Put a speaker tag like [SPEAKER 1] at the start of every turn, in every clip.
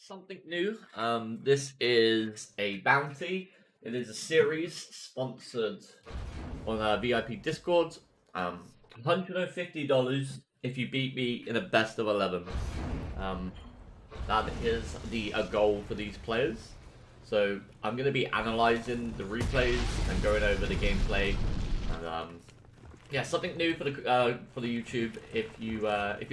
[SPEAKER 1] something new. This is a bounty. It is a series sponsored on VIP Discord. $150 if you beat me in a best of 11. Um, that is the goal for these players. So I'm going to be analyzing the replays and going over the gameplay. And yeah, something new for the YouTube. If you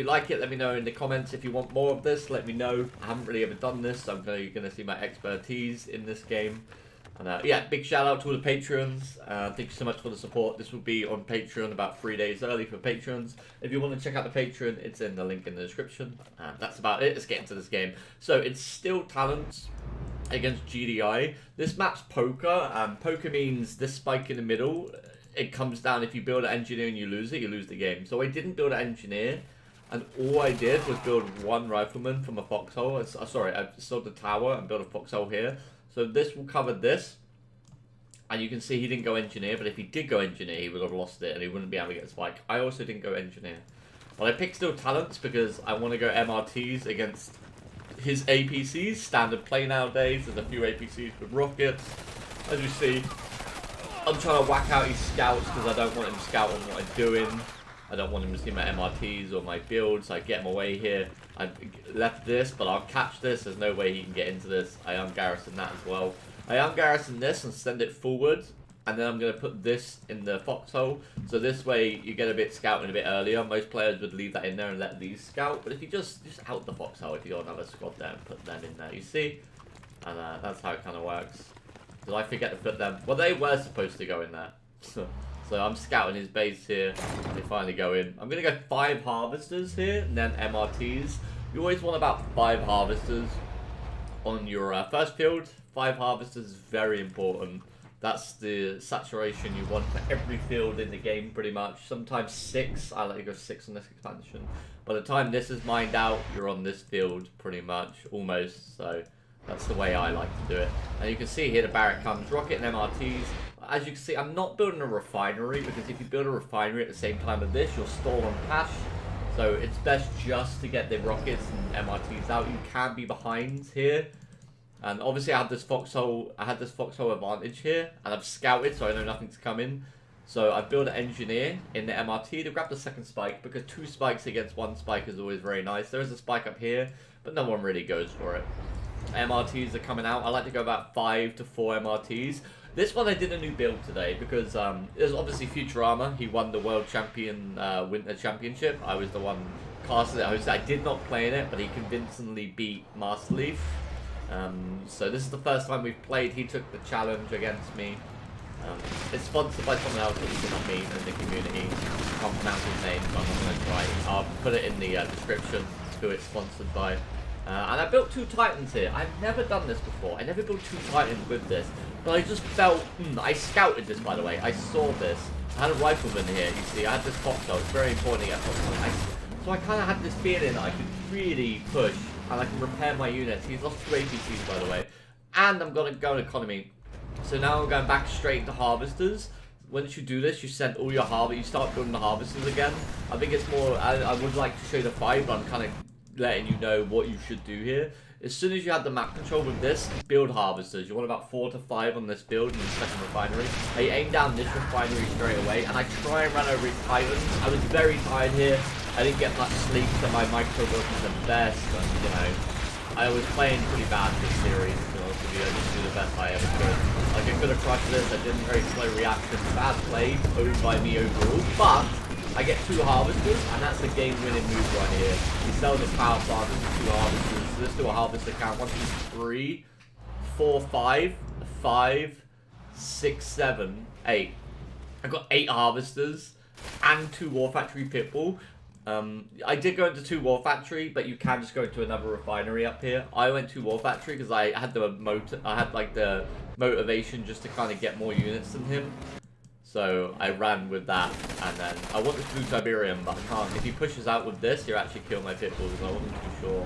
[SPEAKER 1] like it, let me know in the comments. If you want more of this, let me know. I haven't really ever done this, so you're gonna see my expertise in this game. And yeah, big shout out to all the patrons. Thank you so much for the support. This will be on Patreon about 3 days early for patrons. If you want to check out the Patreon, it's in the link in the description. That's about it. Let's get into this game. So it's still talents against GDI. This map's poker. Poker means this spike in the middle. It comes down if you build an engineer and you lose it, you lose the game. So I didn't build an engineer, and all I did was build one rifleman from a foxhole. Sorry, I sold the tower and built a foxhole here. So this will cover this, and you can see he didn't go engineer, but if he did go engineer, he would have lost it, and he wouldn't be able to get a spike. I also didn't go engineer. But I picked still talents because I want to go MRTs against his APCs. Standard play nowadays. There's a few APCs with rockets, as you see. I'm trying to whack out his scouts because I don't want him scouting what I'm doing. I don't want him to see my MRTs or my builds. I get him away here. I left this, but I'll catch this. There's no way he can get into this. I ungarrison that as well. I ungarrison this and send it forward. And then I'm going to put this in the foxhole. So this way you get a bit scouting a bit earlier. Most players would leave that in there and let these scout. But if you just out the foxhole, if you got another squad there and put them in there, you see? And that's how it kind of works. Did I forget to put them? Well, they were supposed to go in there. So I'm scouting his base here. They finally go in. I'm going to go 5 harvesters here and then MRTs. You always want about 5 harvesters on your first field. 5 harvesters is very important. That's the saturation you want for every field in the game, pretty much. Sometimes 6. I like to go 6 on this expansion. By the time this is mined out, you're on this field, pretty much. Almost, so that's the way I like to do it. And you can see here the barrack comes, rocket and MRTs. As you can see, I'm not building a refinery, because if you build a refinery at the same time as this, you'll stall on cash. So it's best just to get the rockets and MRTs out. You can be behind here. And obviously I had this foxhole advantage here, and I've scouted, so I know nothing's coming. So I built an engineer in the MRT to grab the second spike, because 2 spikes against 1 spike is always very nice. There is a spike up here, but no one really goes for it. MRTs are coming out. I like to go about 5 to 4 MRTs. This one I did a new build today because there's obviously Futurama. He won the World Champion Winter Championship. I was the one casting it. I did not play in it, but he convincingly beat Master Leaf. So this is the first time we've played. He took the challenge against me. It's sponsored by someone else, which is not me in the community. I can't pronounce his name, so I'm not going to try. I'll put it in the description who it's sponsored by. And I built 2 Titans here. I've never done this before. I never built 2 Titans with this. But I just felt, I scouted this, by the way. I saw this. I had a rifleman here, you see. I had this foxhole. It's very important to get foxhole. So I kind of had this feeling that I could really push. And I can repair my units. He's lost 2 APCs, by the way. And I'm going to go in economy. So now I'm going back straight into harvesters. Once you do this, you send all your harvesters. You start building the harvesters again. I think it's more, I would like to show the 5, but I'm kind of letting you know what you should do here. As soon as you have the map control with this, build harvesters. You want about 4 to 5 on this build in the second refinery. I aim down this refinery straight away, and I try and run over his Titans. I was very tired here. I didn't get much sleep, so my micro wasn't the best. And, you know, I was playing pretty bad this series. To be honest with you, I didn't do the best I ever could. Like, I could have crushed this. I did a very slow reaction. Bad play, owned by me overall, but I get 2 harvesters, and that's a game-winning move right here. You sell the power plant into 2 harvesters. So let's do a harvester count. 1, 2, 3, 4, 5, 5, 6, 7, 8. I've got 8 harvesters and 2 War Factory Pitbull. I did go into 2 War Factory, but you can just go into another refinery up here. I went to War Factory because I had the motivation just to kind of get more units than him. So I ran with that, and then I wanted to do Tiberium, but I can't. If he pushes out with this, you actually kill my pitbulls. I wasn't too sure.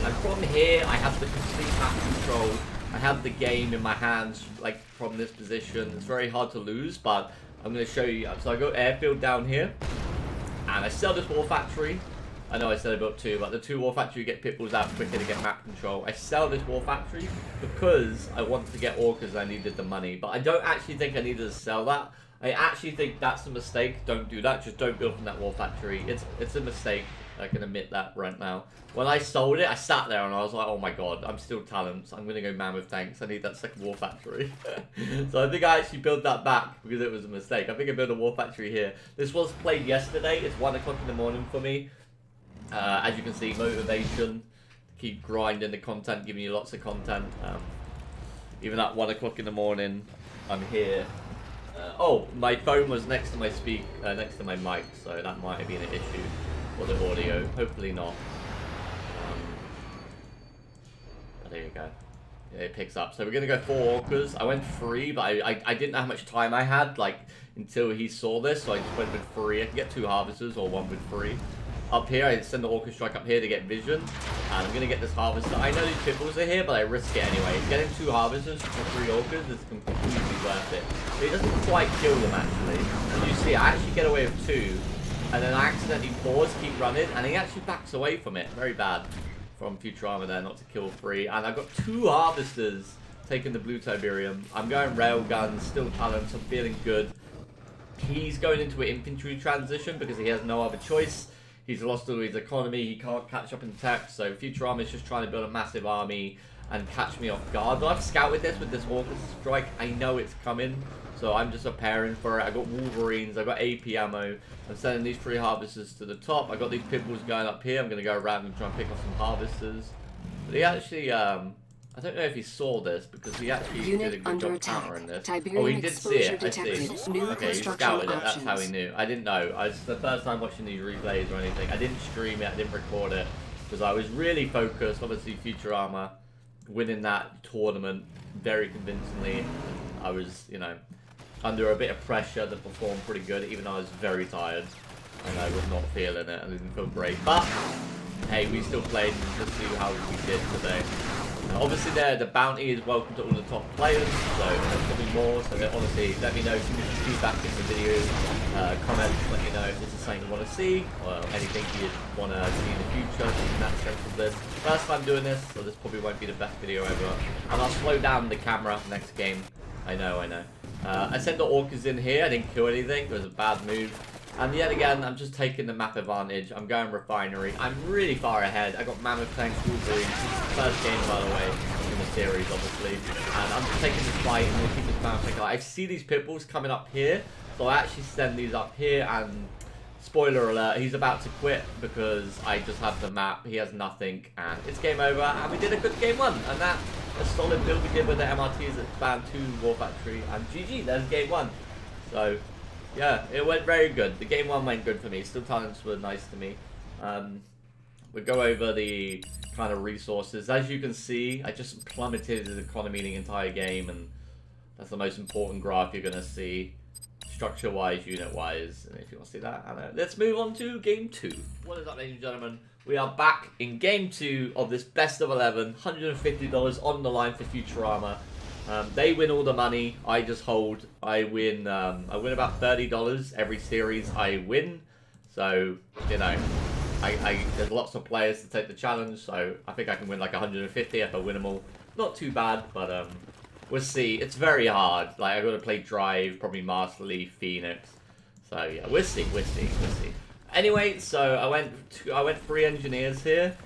[SPEAKER 1] And from here, I have the complete map control. I have the game in my hands, like from this position. It's very hard to lose, but I'm going to show you. So I go airfield down here, and I sell this War Factory. I know I said I built 2, but the 2 War Factory get pit bulls out quicker to get map control. I sell this War Factory because I wanted to get Orcas and I needed the money. But I don't actually think I needed to sell that. I actually think that's a mistake. Don't do that. Just don't build from that War Factory. It's a mistake. I can admit that right now. When I sold it, I sat there and I was like, oh my god, I'm still talents. I'm going to go Mammoth Tanks. I need that second War Factory. So I think I actually built that back because it was a mistake. I think I built a War Factory here. This was played yesterday. It's 1 o'clock in the morning for me. As you can see, motivation. Keep grinding the content, giving you lots of content. Even at 1 o'clock in the morning, I'm here. Oh, my phone was next to my next to my mic, so that might have been an issue for the audio. Hopefully not. But there you go. Yeah, it picks up. So we're gonna go 4 Orcas. I went 3, but I didn't know how much time I had, like, until he saw this, so I just went with 3. I can get 2 Harvesters or 1 with 3. Up here, I send the Orca Strike up here to get vision, and I'm gonna get this Harvester. I know these pit bulls are here, but I risk it anyway. Getting 2 Harvesters for 3 Orcas is completely worth it. But it doesn't quite kill them, actually. As you see, I actually get away with 2, and then I accidentally pause, keep running, and he actually backs away from it. Very bad from Futurama there, not to kill 3. And I've got 2 Harvesters taking the blue Tiberium. I'm going Railguns, still talents, I'm feeling good. He's going into an infantry transition because he has no other choice. He's lost all his economy, he can't catch up in tech, so Futurama is just trying to build a massive army and catch me off guard. But I've scouted this with this Orca Strike, I know it's coming, so I'm just preparing for it. I got Wolverines, I got AP ammo, I'm sending these 3 Harvesters to the top. I got these pit bulls going up here, I'm going to go around and try and pick up some Harvesters. But he actually, I don't know if he saw this, because he actually did a good job countering this.
[SPEAKER 2] Tiberium
[SPEAKER 1] oh, he did see it, I
[SPEAKER 2] detected.
[SPEAKER 1] see.
[SPEAKER 2] New
[SPEAKER 1] Okay, he scouted it, that's how he knew. I didn't know. It's the first time watching these replays or anything. I didn't stream it, I didn't record it, because I was really focused. Obviously, Futurama winning that tournament very convincingly. I was, you know, under a bit of pressure to perform pretty good, even though I was very tired. And I was not feeling it, I didn't feel great. But, hey, we still played, and let's see how we did today. Obviously, the bounty is welcome to all the top players, so there's probably more. So honestly, let me know if you have feedback in the video, comments, let me know if this is something you want to see, or anything you want to see in the future in that sense of this. First time doing this, so this probably won't be the best video ever. And I'll slow down the camera next game. I know. I sent the Orcas in here, I didn't kill anything, it was a bad move. And yet again, I'm just taking the map advantage. I'm going Refinery. I'm really far ahead. I got Mammoth Tanks, Wolverine. First game, by the way, in the series, obviously. And I'm just taking this fight and we'll keep this Mammoth Tank alive. I see these pit bulls coming up here. So I actually send these up here and... Spoiler alert, he's about to quit because I just have the map. He has nothing. And it's game over. And we did a good game 1. And that's a solid build we did with the MRTs at Span 2 War Factory. And GG, there's game 1. So... yeah, it went very good. The game 1 went good for me. Still talents were nice to me. We'll go over the kind of resources. As you can see, I just plummeted his economy the entire game, and that's the most important graph you're going to see. Structure-wise, unit-wise, and if you want to see that. Let's move on to game 2. What is up, ladies and gentlemen? We are back in game 2 of this best of 11. $150 on the line for Futurama. They win all the money, I just hold. I win about $30 every series I win. So, you know, there's lots of players to take the challenge, so I think I can win like 150 if I win them all. Not too bad, but we'll see. It's very hard. Like, I've got to play Drive, probably Master Leaf, Phoenix. So yeah, we'll see. Anyway, so I went 3 engineers here.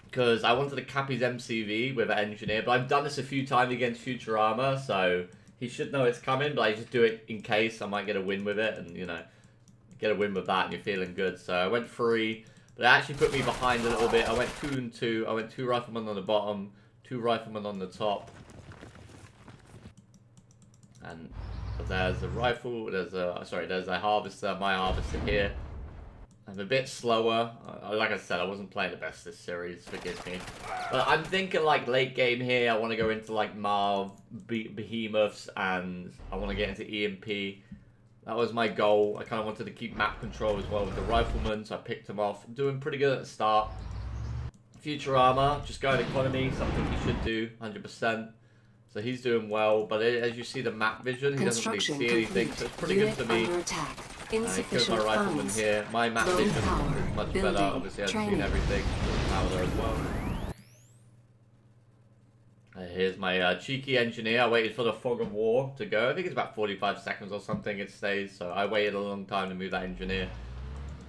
[SPEAKER 1] Because I wanted to cap his MCV with an engineer, but I've done this a few times against Futurama, so he should know it's coming, but I just do it in case I might get a win with it, and, you know, get a win with that and you're feeling good. So I went 3, but it actually put me behind a little bit. I went 2 and 2. I went 2 riflemen on the bottom, 2 riflemen on the top. And there's a rifle, there's a harvester, my harvester here. I'm a bit slower. Like I said, I wasn't playing the best this series, forgive me. But I'm thinking like late game here, I want to go into like Marv, Behemoths, and I want to get into EMP. That was my goal. I kind of wanted to keep map control as well with the riflemen, so I picked him off. I'm doing pretty good at the start. Futurama, just going economy, something he should do, 100%. So he's doing well, but as you see the map vision, he doesn't really see anything, so it's pretty good for me. Killed my rifleman here. My map vision is much better. Obviously, I've seen everything. Power there as well. Here's my cheeky engineer. I waited for the fog of war to go. I think it's about 45 seconds or something it stays. So I waited a long time to move that engineer.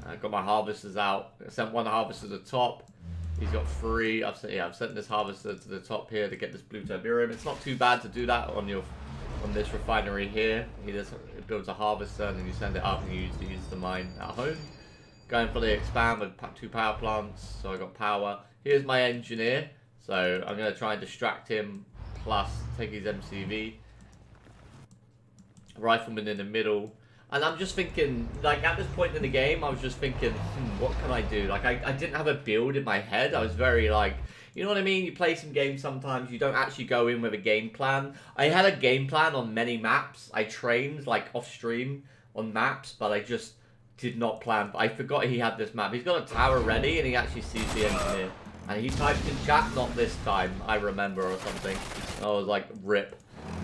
[SPEAKER 1] I got my harvesters out. I sent one harvester to the top. He's got 3. I've sent this harvester to the top here to get this blue tiberium. It's not too bad to do that on this refinery here. It builds a harvester and then you send it up and you use the mine at home. Going for the expand with 2 power plants, so I got power. Here's my engineer, so I'm going to try and distract him, plus take his MCV. Rifleman in the middle. And I'm just thinking, like, at this point in the game, I was just thinking, what can I do? Like, I didn't have a build in my head. I was very, like, you know what I mean? You play some games sometimes, you don't actually go in with a game plan. I had a game plan on many maps. I trained, like, off-stream on maps, but I just did not plan. I forgot he had this map. He's got a tower ready, and he actually sees the engineer. And he typed in chat, not this time, I remember, or something. And I was like, rip.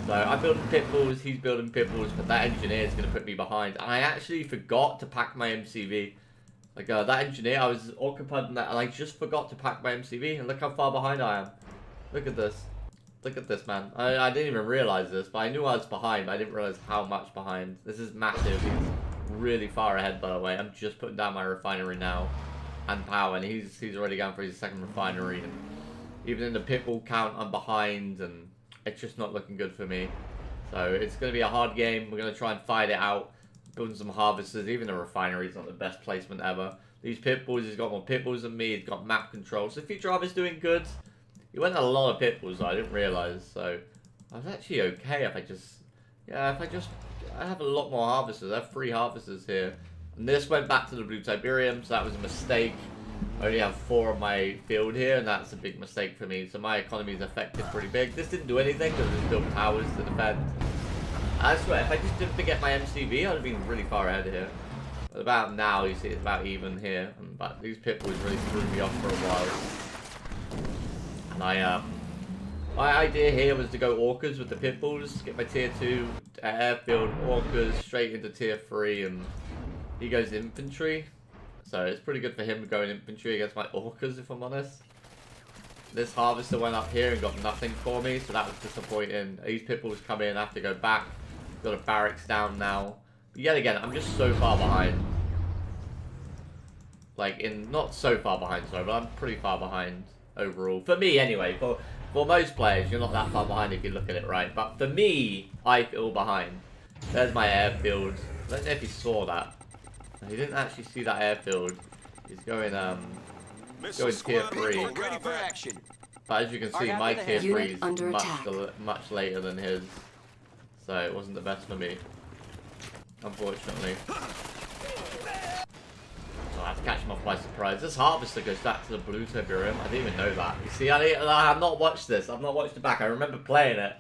[SPEAKER 1] So I'm building pit bulls, he's building pit bulls, but that engineer is going to put me behind. And I actually forgot to pack my MCV. Like, that engineer, I was occupied in that, and I just forgot to pack my MCV. And look how far behind I am. Look at this. Look at this, man. I didn't even realize this, but I knew I was behind, but I didn't realize how much behind. This is massive. He's really far ahead, by the way. I'm just putting down my refinery now. And power, and he's already going for his 2nd refinery. And even in the pit bull count, I'm behind, and it's just not looking good for me. So it's going to be a hard game. We're going to try and fight it out. Building some harvesters. Even the refinery is not the best placement ever. These pit bulls, he's got more pit bulls than me. He's got map control. So Futurama's doing good. He went a lot of pit bulls, though. I didn't realize. So I was actually okay if I just... Yeah, I have a lot more harvesters. I have 3 harvesters here. And this went back to the blue tiberium, so that was a mistake. I only have 4 on my field here, and that's a big mistake for me. So my economy is affected pretty big. This didn't do anything because there's still towers to defend. I swear, if I just didn't forget my MCV, I'd have been really far ahead here. But about now, you see it's about even here. But these pit bulls really threw me off for a while. And my idea here was to go orcas with the pit bulls, get my tier 2 airfield orcas straight into tier 3, and he goes infantry. So it's pretty good for him going infantry against my orcas, if I'm honest. This harvester went up here and got nothing for me, so that was disappointing. These pit bulls come in, I have to go back. Got a barracks down now. But yet again, I'm just so far behind. Like, not so far behind, sorry, but I'm pretty far behind overall. For me, anyway. For most players, you're not that far behind if you look at it right. But for me, I feel behind. There's my airfield. I don't know if he saw that. He didn't actually see that airfield. He's going tier 3. But as you can see, my tier 3 is much later than his. So it wasn't the best for me, unfortunately. So I have to catch him off by surprise. This harvester goes back to the blue tiberium. I didn't even know that. You see, I've not watched this. I've not watched it back. I remember playing it,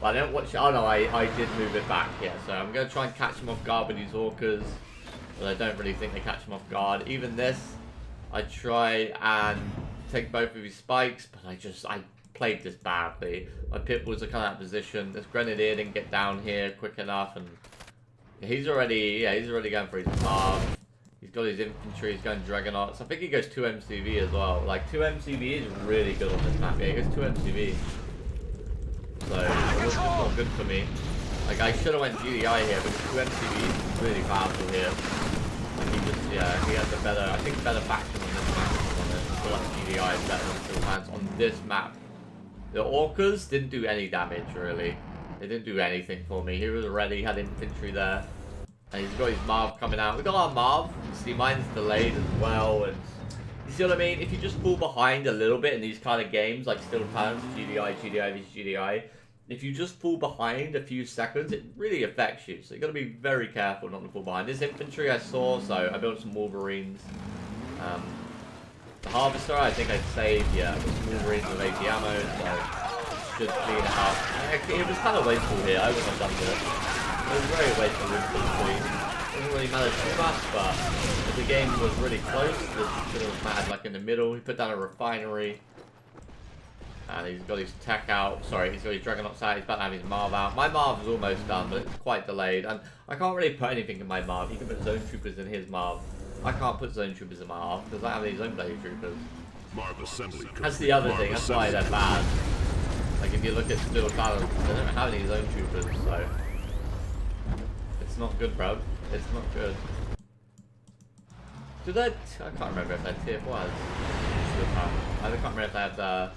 [SPEAKER 1] but I didn't watch it. Oh no, I did move it back. Yeah, so I'm going to try and catch him off guard with these orcas. But I don't really think they catch him off guard. Even this, I try and take both of his spikes, but I played this badly. My pit bulls are kind of out of position. This grenadier didn't get down here quick enough, and he's already going for his arm. He's got his infantry. He's going Dragonauts. I think he goes 2 MCV as well. Like 2 MCV is really good on this map. Yeah, he goes 2 MCV. So it was just not good for me. Like, I should have went GDI here, but 2 MCV is really powerful here. Like, he has a better, I think, better faction on this map. I feel like GDI is better than Steel Hands on this map. The orcas didn't do any damage, really. They didn't do anything for me. He was ready, had infantry there. And he's got his Marv coming out. We got our Marv. See, mine's delayed as well. And you see what I mean? If you just fall behind a little bit in these kind of games, like Steel Hands, GDI vs GDI, if you just fall behind a few seconds, it really affects you. So you got to be very careful not to fall behind. This infantry I saw, so I built some Wolverines. The Harvester, I think I saved, yeah, some Wolverines with 80 ammo, so should clean it up. It was kind of wasteful here, I wouldn't have done this. It was very wasteful infantry. It didn't really matter too much, but if the game was really close, this should have mattered like in the middle. He put down a refinery. And he's got his tech out. Sorry, he's got his Dragonox out. He's about to have his Marv out. My Marv is almost done, but it's quite delayed. And I can't really put anything in my Marv. He can put Zone Troopers in his Marv. I can't put Zone Troopers in my Marv because I have any Zone Blade Troopers.
[SPEAKER 2] Marv assembly.
[SPEAKER 1] That's the other thing. That's why they're bad. Like if you look at Steel Talent, they don't have any Zone Troopers, so it's not good, bro. It's not good. Do they? I can't remember if they're tier 4. I can't remember if they have the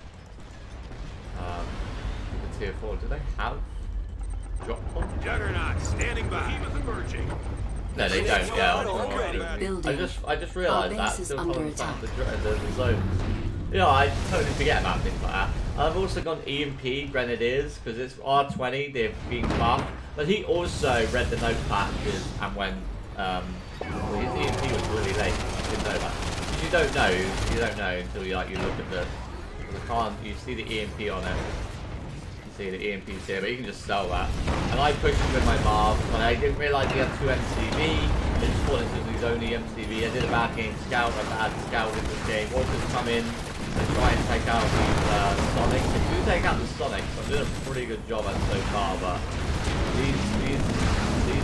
[SPEAKER 1] tier 4. Do they have drop pod?
[SPEAKER 2] Juggernaut standing by. Behemoth emerging.
[SPEAKER 1] No, they don't. Yeah, I just realised that. Still following the zones. You know, I totally forget about things like that. I've also gone EMP Grenadiers because it's R20. They've been buffed, but he also read the note patches and when his EMP was really late. You didn't know that. You don't know. You don't know until you look at the. You see the EMP on it. You see the EMP's here, but you can just sell that. And I pushed him with my Marv, but I didn't realise he had 2 MCV. I just thought this was his only MCV. I did a bad game scout. I had scout in this game. Orcas come in and try and take out these Sonics. If you take out the Sonics, I'm doing a pretty good job at it so far, but these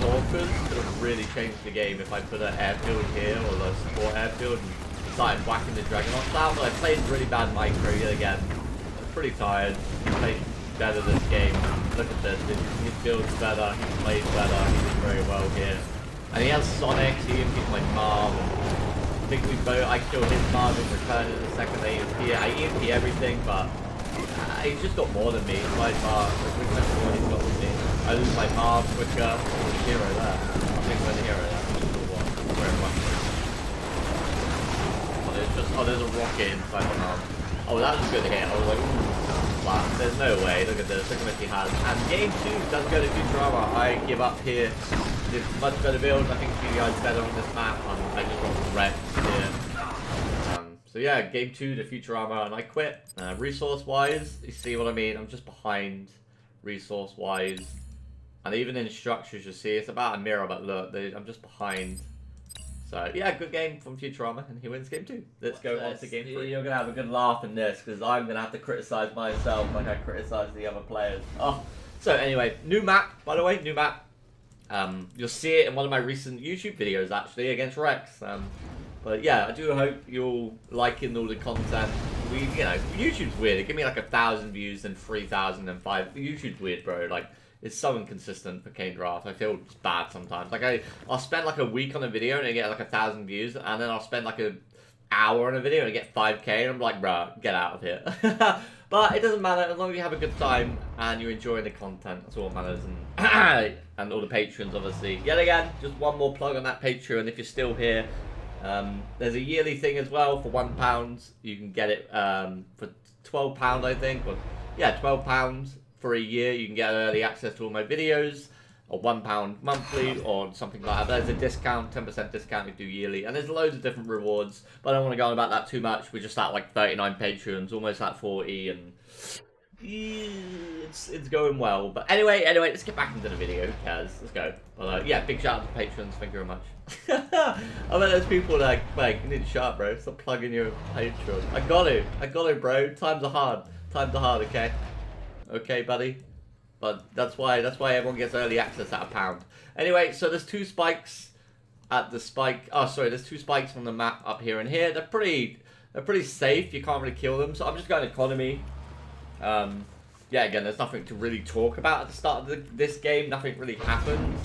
[SPEAKER 1] Orcas could have really changed the game if I put an airfield here or the support airfield and started whacking the Dragonox out. But I played really bad micro yet again. I'm pretty tired. I played better this game. Look at this. His build's better. He plays better. He did very well here. And he has Sonics. He EMP'd my Marv. I think I killed his Marv in return in the second EMP. I EMP everything, but he's just got more than me. My Marv. He's got than me. I lose my Marv quicker. There's a hero there. I think we're the hero there. There's a rocket inside the Marv. Oh, that was a good hit. I was like, ooh, wow, there's no way. Look at this. Look how much he has. And game 2 does go to Futurama. I give up here. It's much better build. I think PDI's better on this map. I just want Rex here. So yeah, game 2 to Futurama, and I quit. Resource-wise, you see what I mean? I'm just behind resource-wise. And even in structures, you see, it's about a mirror, but look, I'm just behind. So yeah, good game from Futurama, and he wins game 2. Let's go on to game 3. You're going to have a good laugh in this, because I'm going to have to criticise myself like I criticise the other players. Oh, so anyway, new map, by the way, new map. You'll see it in one of my recent YouTube videos, actually, against Rex. But yeah, I do hope you're liking all the content. YouTube's weird. It give me like 1,000 views and 3,005. YouTube's weird, bro. Like, it's so inconsistent for Kane Draft. I feel it's bad sometimes. Like I'll spend like a week on a video and I get like 1,000 views, and then I'll spend like an hour on a video and I get 5k, and I'm like, bruh, get out of here. But it doesn't matter as long as you have a good time and you're enjoying the content. That's all that matters. And and all the patrons, obviously. Yet again, just one more plug on that Patreon. If you're still here, there's a yearly thing as well for £1. You can get it for £12, I think. Or, yeah, £12. For a year, you can get early access to all my videos, or £1 monthly, or something like that. There's a discount, 10% discount if you do yearly, and there's loads of different rewards, but I don't want to go on about that too much. We're just at like 39 patrons, almost at 40, and it's going well. But anyway, let's get back into the video, who cares? Let's go. But yeah, big shout out to patrons, thank you very much. I bet there's people like, mate, you need to shut up, bro. Stop plugging your Patreon. I got it, bro. Times are hard, okay? Okay, buddy, but that's why everyone gets early access at £1. Anyway, so there's 2 spikes at the spike. Oh, sorry, there's 2 spikes on the map up here and here. They're pretty safe. You can't really kill them. So I'm just going economy. Yeah, again, there's nothing to really talk about at the start of this game. Nothing really happens.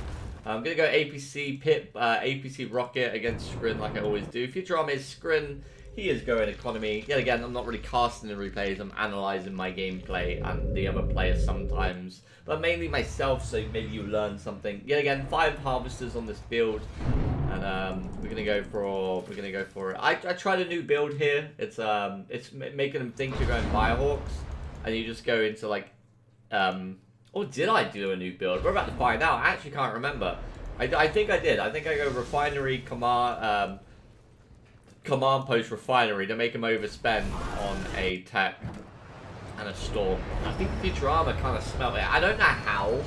[SPEAKER 1] I'm gonna go APC Pip, APC Rocket against Skrin like I always do. Futurama is Skrin. He is going economy. Yet again, I'm not really casting the replays. I'm analysing my gameplay and the other players sometimes. But mainly myself, so maybe you learn something. Yet again, 5 harvesters on this build. And we're gonna go for it. I tried a new build here. It's making them think you're going Firehawks. And you just go into like or did I do a new build? We're about to find out. I actually can't remember. I think I did. I think I go refinery command post refinery to make him overspend on a tech and a storm. I think Futurama kind of smelled it. I don't know how.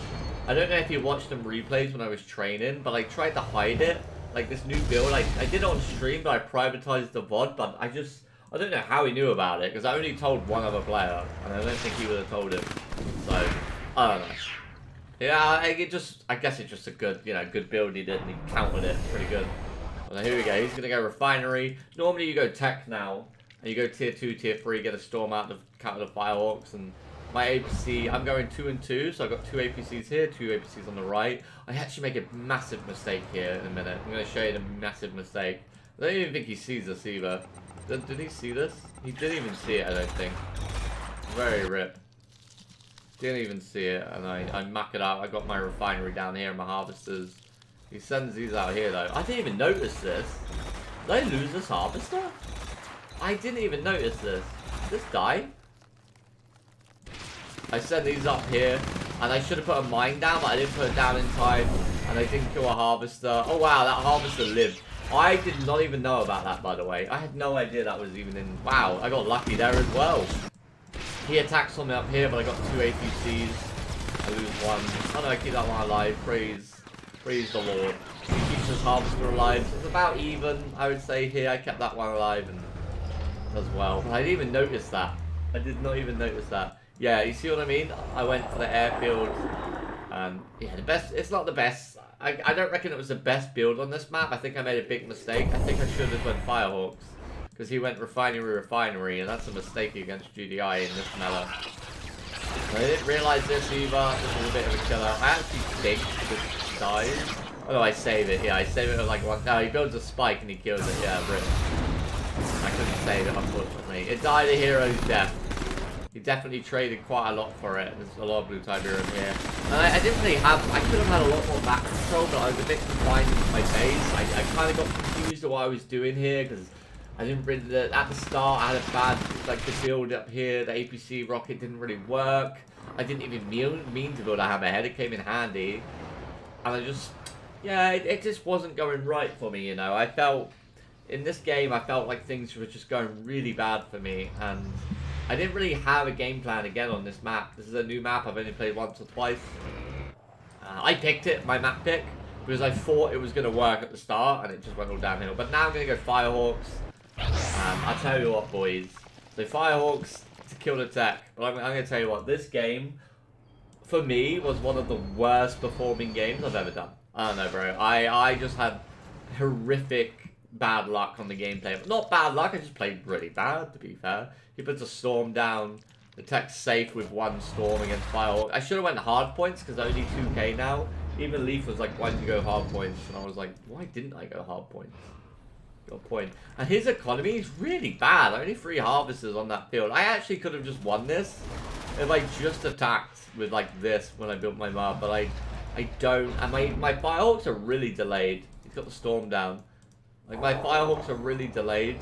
[SPEAKER 1] I don't know if you watched them replays when I was training, but I tried to hide it. Like this new build, I did it on stream, but I privatized the VOD, but I don't know how he knew about it, because I only told one other player, and I don't think he would have told him. So, I don't know. Yeah, I guess it's just a good, good build he did, and he countered it pretty good. Well, here we go. He's going to go Refinery. Normally you go Tech now, and you go Tier 2, Tier 3, get a Storm out to counter the Firehawks, and my APC, I'm going 2 and 2, so I've got 2 APCs here, 2 APCs on the right. I actually make a massive mistake here in a minute. I'm going to show you the massive mistake. I don't even think he sees this either. Did he see this? He didn't even see it, I don't think. Very rip. Didn't even see it, and I muck it up. I got my Refinery down here and my Harvesters. He sends these out here, though. I didn't even notice this. Did I lose this Harvester? I didn't even notice this. Did this die? I sent these up here, and I should have put a mine down, but I didn't put it down in time, and I didn't kill a Harvester. Oh wow, that Harvester lived. I did not even know about that, by the way. I had no idea that was even in... Wow, I got lucky there as well. He attacks on me up here, but I got 2 APCs. I lose 1. Oh no, I keep that one alive. Praise the Lord. He keeps his Harvester alive. So it's about even, I would say, here. I kept that one alive and as well. But I didn't even notice that. I did not even notice that. Yeah, you see what I mean? I went for the airfield. Yeah, the best... It's not the best. I don't reckon it was the best build on this map. I think I made a big mistake. I think I should have went Firehawks. Because he went Refinery, and that's a mistake against GDI in this meta. I didn't realize this either. This was a bit of a killer. I actually think this dies. Oh no, I save it. Yeah, I save it with like one... No, he builds a spike and he kills it. Yeah, rip. I couldn't save it, unfortunately. It died a hero's death. He definitely traded quite a lot for it. There's a lot of blue Tiberium here. And I didn't really have... I could have had a lot more map control, but I was a bit confined into my base. I kind of got confused with what I was doing here, because I didn't really... At the start, I had a bad... Like, the build up here, the APC rocket didn't really work. I didn't even mean to build a hammerhead. It came in handy. And I just... Yeah, it just wasn't going right for me, you know. I felt... In this game, I felt like things were just going really bad for me, and... I didn't really have a game plan again on this map. This is a new map. I've only played once or twice. I picked it, my map pick, because I thought it was going to work at the start, and it just went all downhill. But now I'm going to go Firehawks. I'll tell you what, boys. So Firehawks to kill the tech. But I'm going to tell you what, this game, for me, was one of the worst performing games I've ever done. I don't know, bro. I just had horrific bad luck on the gameplay. Not bad luck, I just played really bad, to be fair. He puts a Storm down. The tech's safe with 1 Storm against Firehawk. I should have went hard points, because only 2k now. Even Leaf was like, why did you go hard points? And I was like, why didn't I go hard points? Good point. And his economy is really bad. Only 3 Harvesters on that field. I actually could have just won this if I just attacked with like this when I built my map. But I don't. And my Firehawks are really delayed. He's got the Storm down. Like, my Firehawks are really delayed.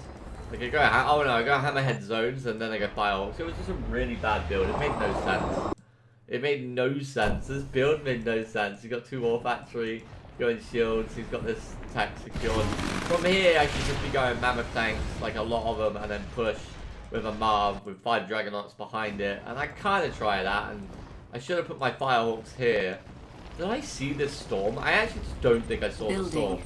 [SPEAKER 1] Like, I go, oh no, I go Hammerhead zones, and then I go Firehawks. It was just a really bad build. It made no sense. It made no sense. This build made no sense. He's got 2 War Factory, going shields. He's got this tech secured. From here, I should just be going Mammoth Tanks, like a lot of them, and then push with a Marv with 5 Dragonauts behind it. And I kind of try that, and I should have put my Firehawks here. Did I see this Storm? I actually just don't think I saw the Storm.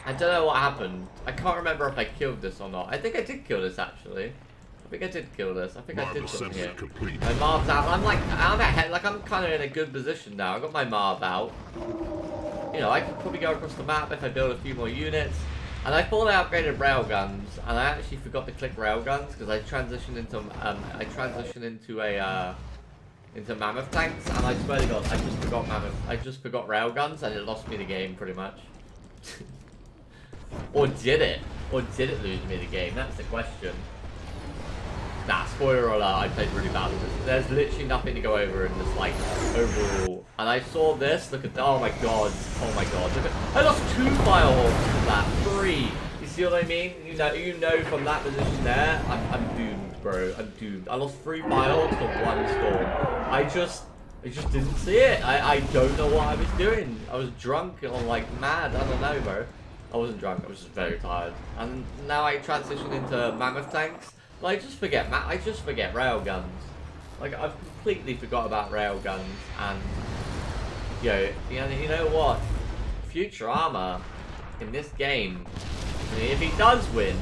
[SPEAKER 1] I don't know what happened. I can't remember if I killed this or not. I think I did kill this, actually. I think I did kill this. I think I did something here. My Marv's out. I'm like, I'm ahead. Like, I'm kind of in a good position now. I got my Marv out. You know, I could probably go across the map if I build a few more units. And I thought I upgraded railguns, and I actually forgot to click railguns because I transitioned into into Mammoth Tanks, and I swear to God, I just forgot railguns, and it lost me the game pretty much. Or did it? Or did it lose me the game? That's the question. Nah, spoiler alert, I played really bad with this. There's literally nothing to go over in this, like, overall. And I saw this, look at, oh my god, look at, I lost 2 Firehawks from that, 3. You see what I mean? You know from that position there, I'm doomed, bro, I'm doomed. I lost 3 Firehawks to 1 Storm. I just didn't see it. I don't know what I was doing. I was drunk or like mad, I don't know, bro. I wasn't drunk, I was just very tired. And now I transition into Mammoth Tanks. But I just forget railguns. Like, I've completely forgot about railguns. And, you know what? Futurama in this game me. If he does win,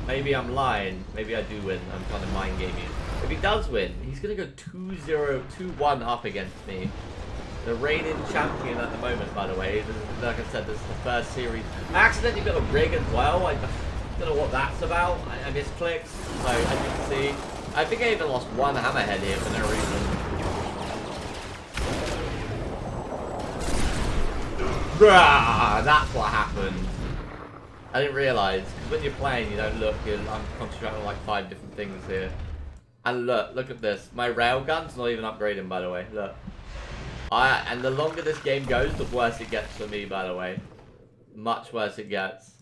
[SPEAKER 1] maybe I'm lying. Maybe I do win. I'm trying to mind game you. If he does win, he's going to go 2-0, 2-1 up against me. The reigning champion at the moment, by the way. Like I said, this is the first series. I accidentally got a rig as well. I don't know what that's about. I misclicked. So, as you can see, I think I even lost one hammerhead here for no reason. Bruh, that's what happened. I didn't realise, because when you're playing, you don't look. I'm concentrating on like 5 different things here. And look at this. My railgun's not even upgrading, by the way. Look. And the longer this game goes, the worse it gets for me, by the way. Much worse it gets.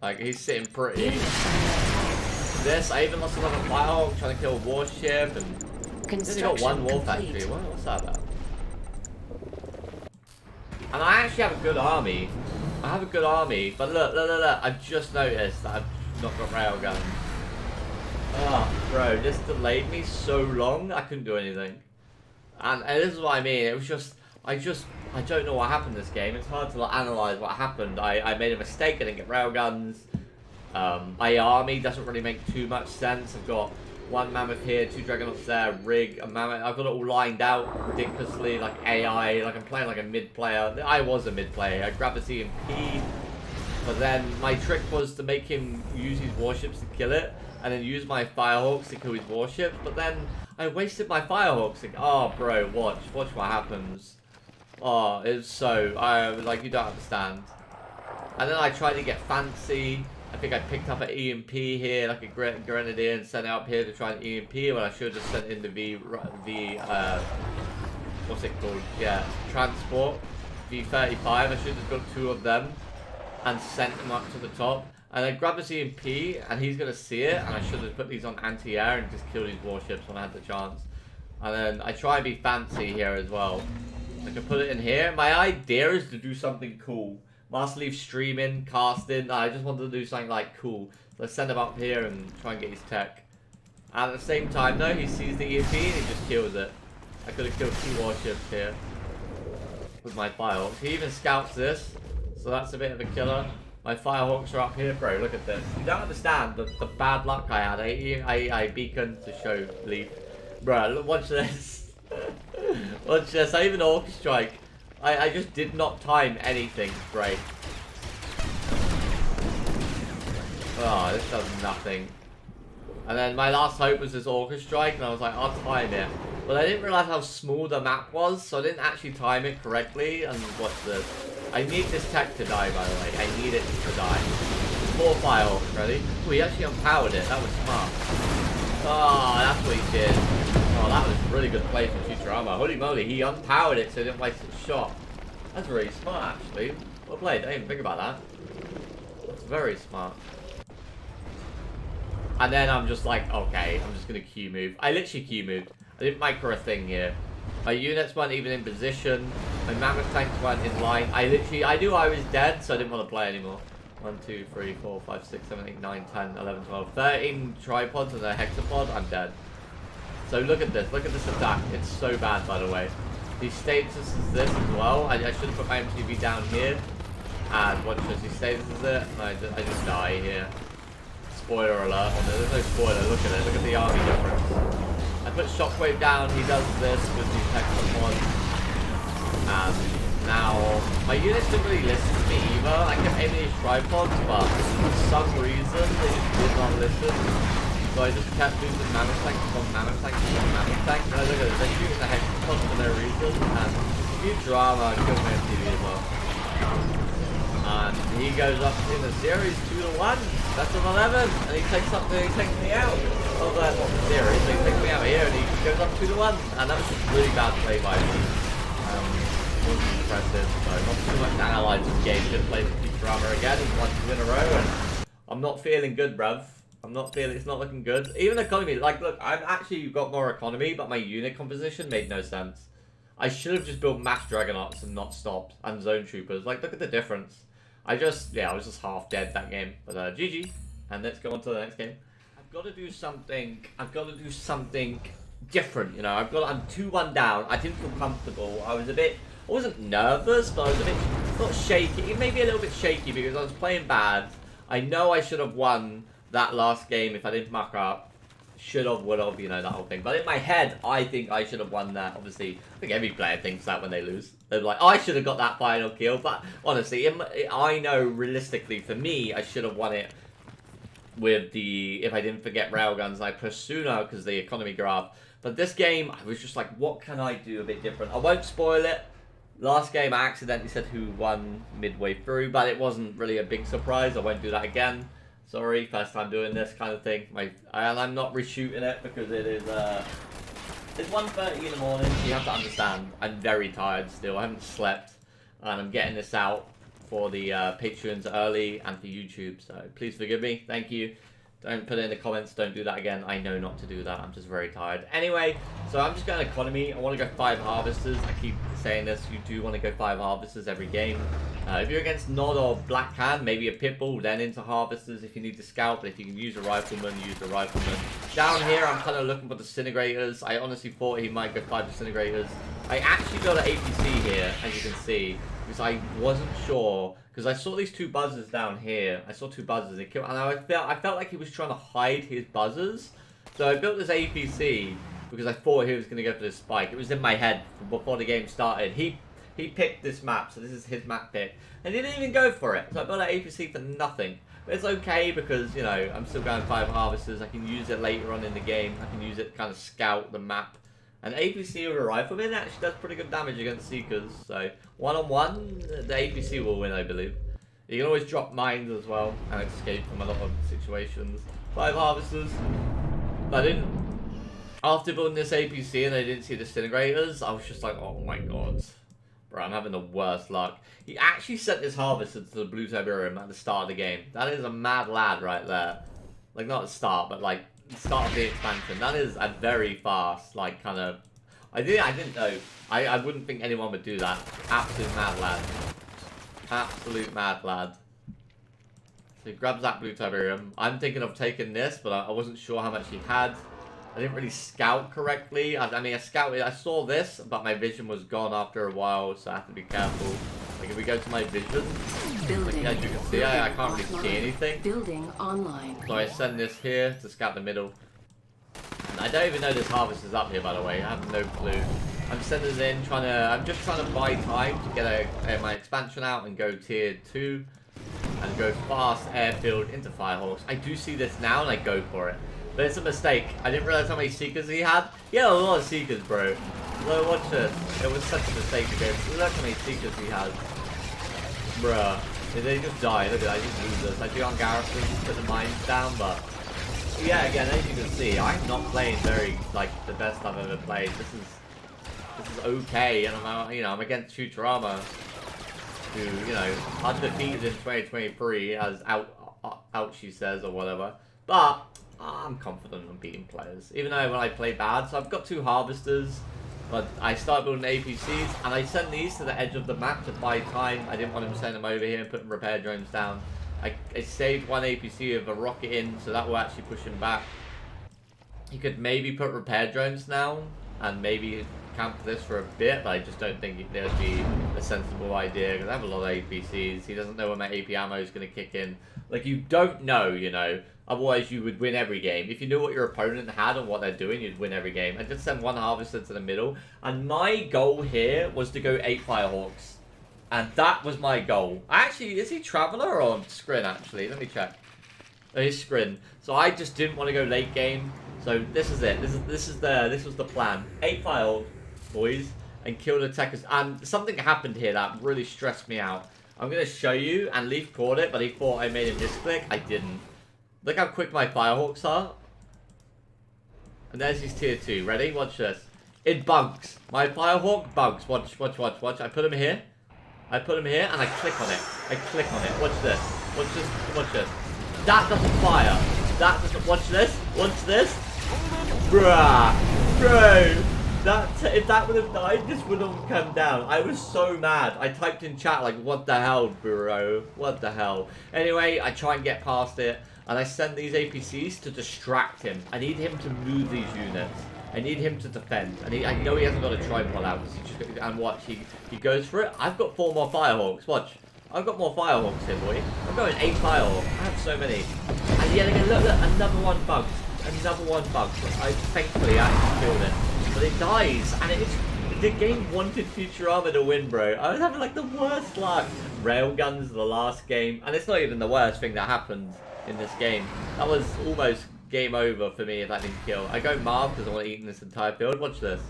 [SPEAKER 1] Like, he's sitting pretty. This, I even lost another Firehawk trying to kill a warship, and he's got one war factory. What's that about? And I actually have a good army. I have a good army, but look. I've just noticed that I've not got railguns. Oh, bro, this delayed me so long, I couldn't do anything. And this is what I mean, it was just, I don't know what happened this game. It's hard to like, analyse what happened. I made a mistake, I didn't get railguns. My army doesn't really make too much sense. I've got 1 mammoth here, 2 dragonauts there, rig, a mammoth. I've got it all lined out ridiculously, like AI, like I'm playing like a mid player. I was a mid player. I grabbed a CMP, but then my trick was to make him use his warships to kill it, and then use my Firehawks to kill his warships, but then I wasted my Firehawks. Like, oh, bro, watch what happens. Oh, it's so, like, you don't understand. And then I tried to get fancy. I think I picked up an EMP here, like a Grenadier, and sent it up here to try an EMP, when I should have just sent in the what's it called? Yeah, transport. V35, I should have just got 2 of them, and sent them up to the top. And I grabbed his EMP, and he's going to see it, and I should have put these on anti-air and just killed his warships when I had the chance. And then I try and be fancy here as well. I can put it in here. My idea is to do something cool. Master Leaf streaming, casting. I just wanted to do something like cool. So I send him up here and try and get his tech. And at the same time though, he sees the EMP and he just kills it. I could have killed 2 warships here with my Firehawks. He even scouts this, so that's a bit of a killer. My Firehawks are up here, bro. Look at this. You don't understand the bad luck I had. I beacon to show Leaf. Bro, look, watch this. Watch this. I even Orc Strike. I just did not time anything right. Oh, this does nothing. And then my last hope was this Orc Strike, and I was like, I'll time it. But I didn't realize how small the map was, so I didn't actually time it correctly. And watch this. I need this tech to die, by the way. I need it to die. 4 Firehawks, ready? Oh, he actually unpowered it. That was smart. Oh, that's what he did. Oh, that was a really good play from Futurama. Holy moly, he unpowered it so he didn't waste his shot. That's really smart, actually. Well played. I didn't even think about that. That's very smart. And then I'm just like, okay, I'm just going to Q move. I literally Q moved. I didn't micro a thing here. My units weren't even in position. My mammoth tanks weren't in line. I knew I was dead, so I didn't want to play anymore. 1, 2, 3, 4, 5, 6, 7, 8, 9, 10, 11, 12, 13 tripods and a hexapod. I'm dead. So look at this. Look at this attack. It's so bad, by the way. He statuses this as well. I should have put my MTV down here. And watch this. He statuses it. And I just die here. Spoiler alert. Oh, no, there's no spoiler. Look at it. Look at the army difference. I put Shockwave down, he does this with these hexapods, and now my units didn't really listen to me either. I kept aiming these tripods, but for some reason they just did not listen. So I just kept losing mammoth tanks on mammoth tanks on mammoth tanks. And I look at this, they're shooting the hexapods for no reason, and Futurama killed my TV as well. And he goes up in the series 2-1. That's an 11, and he takes me out. Well, that's not the series, so he takes me out here, and he goes up 2-1. And that was just really bad play by me. Wasn't impressive, so not too much to analyse this game. Just played Futurama again, he's won 2 in a row, and I'm not feeling good, bruv. It's not looking good. Even economy, like, look, I've actually got more economy, but my unit composition made no sense. I should have just built mass Dragonauts and not stopped, and Zone Troopers. Like, look at the difference. I was just half dead that game. But GG, and let's go on to the next game. I've got to do something different, you know. I'm 2-1 down. I didn't feel comfortable. I wasn't nervous, but I was a bit, not not shaky, maybe a little bit shaky because I was playing bad. I know I should have won that last game if I didn't muck up. Should have, would have, you know, that whole thing. But in my head, I think I should have won that. Obviously, I think every player thinks that when they lose. They're like, oh, I should have got that final kill. But honestly, I know realistically, for me, I should have won it with the, if I didn't forget railguns, I pushed sooner because the economy graph. But this game, I was just like, what can I do a bit different? I won't spoil it. Last game, I accidentally said who won midway through, but it wasn't really a big surprise. I won't do that again. Sorry, first time doing this kind of thing. And I'm not reshooting it because it is, it's 1:30 in the morning. You have to understand, I'm very tired still. I haven't slept, and I'm getting this out for the Patreons early and for YouTube. So please forgive me. Thank you. Don't put it in the comments. Don't do that again. I know not to do that. I'm just very tired. Anyway, so I'm just going economy. I want to go 5 harvesters. I keep saying this. You do want to go 5 harvesters every game. If you're against Nod or Black Hand, maybe a Pitbull, then into harvesters if you need to scout. But if you can use a rifleman, use the rifleman. Down here, I'm kind of looking for disintegrators. I honestly thought he might go 5 disintegrators. I actually got an APC here, as you can see, because I wasn't sure. Because I saw these 2 buzzers down here. I saw 2 buzzers. And I felt like he was trying to hide his buzzers. So I built this APC because I thought he was going to go for this spike. It was in my head before the game started. He picked this map, so this is his map pick. And he didn't even go for it. So I built an APC for nothing. But it's okay because, you know, I'm still going 5 harvesters. I can use it later on in the game. I can use it to kind of scout the map. And APC with a rifleman actually does pretty good damage against Seekers. So, one-on-one, the APC will win, I believe. You can always drop mines as well and escape from a lot of situations. 5 harvesters. I didn't... After building this APC and I didn't see disintegrators, I was just like, oh my god. Bro, I'm having the worst luck. He actually sent this harvester to the blue Tiberium at the start of the game. That is a mad lad right there. Like, not at the start, but like... start of the expansion. That is a very fast, like, kind of... I didn't know. I wouldn't think anyone would do that. Absolute mad lad. Absolute mad lad. So he grabs that blue Tiberium. I'm thinking of taking this, but I wasn't sure how much he had. I didn't really scout correctly. I mean, I saw this, but my vision was gone after a while, so I have to be careful. Like, if we go to my vision, like, as you can see, I can't really see anything.
[SPEAKER 3] Building online.
[SPEAKER 1] So I send this here to scout the middle. And I don't even know this harvest is up here, by the way. I have no clue. I'm sending it in, I'm just trying to buy time to get my expansion out and go tier 2. And go fast airfield into Firehawks. I do see this now and I go for it. But it's a mistake. I didn't realize how many Seekers he had. He had a lot of Seekers, bro. Look, watch this. It was such a mistake to go. Look how many Seekers he has. Bruh. They just die. Look at that. I just lose this. I do on Garrison, put the mines down, but... yeah, again, as you can see, I'm not playing very, like, the best I've ever played. This is okay, and I'm against Futurama, who, you know, undefeated in 2023, as out she says, or whatever. But... I'm confident on beating players, even though when I play bad. So I've got 2 harvesters, but I start building APCs, and I send these to the edge of the map to buy time. I didn't want to send them over here and put repair drones down. I saved 1 APC with a rocket in, so that will actually push him back. You could maybe put repair drones now, and maybe camp this for a bit, but I just don't think it would be a sensible idea, because I have a lot of APCs. He doesn't know when my AP ammo is going to kick in. Like, you don't know, you know. Otherwise, you would win every game. If you knew what your opponent had and what they're doing, you'd win every game. I just sent 1 harvester to the middle. And my goal here was to go 8 Firehawks. And that was my goal. Actually, is he Traveler or Scrin, actually? Let me check. Oh, he's Scrin. So I just didn't want to go late game. So this is it. This was the plan. 8 Firehawks, boys. And kill the attackers. And something happened here that really stressed me out. I'm going to show you. And Leaf caught it, but he thought I made a misclick. I didn't. Look how quick my Firehawks are. And there's his tier 2. Ready? Watch this. It bunks. My Firehawk bunks. Watch. I put him here. And I click on it. Watch this. Watch this. That doesn't fire. That doesn't... Watch this. Bruh. Bro. If that would have died, this would have come down. I was so mad. I typed in chat like, what the hell, bro? What the hell? Anyway, I try and get past it. And I send these APCs to distract him. I need him to move these units. I need him to defend. And I know he hasn't got a tripod out. And watch, he goes for it. I've got 4 more Firehawks. Watch. I've got more Firehawks here, boy. I'm going 8 Firehawks. I have so many. And yet again, look, another one bugged. Another one bugged. Thankfully, I actually killed it. But it dies. And the game wanted Futurama to win, bro. I was having like the worst luck. Railguns the last game. And it's not even the worst thing that happened in this game. That was almost game over for me if I didn't kill. I go Marv because I want to eat in this entire field. Watch this.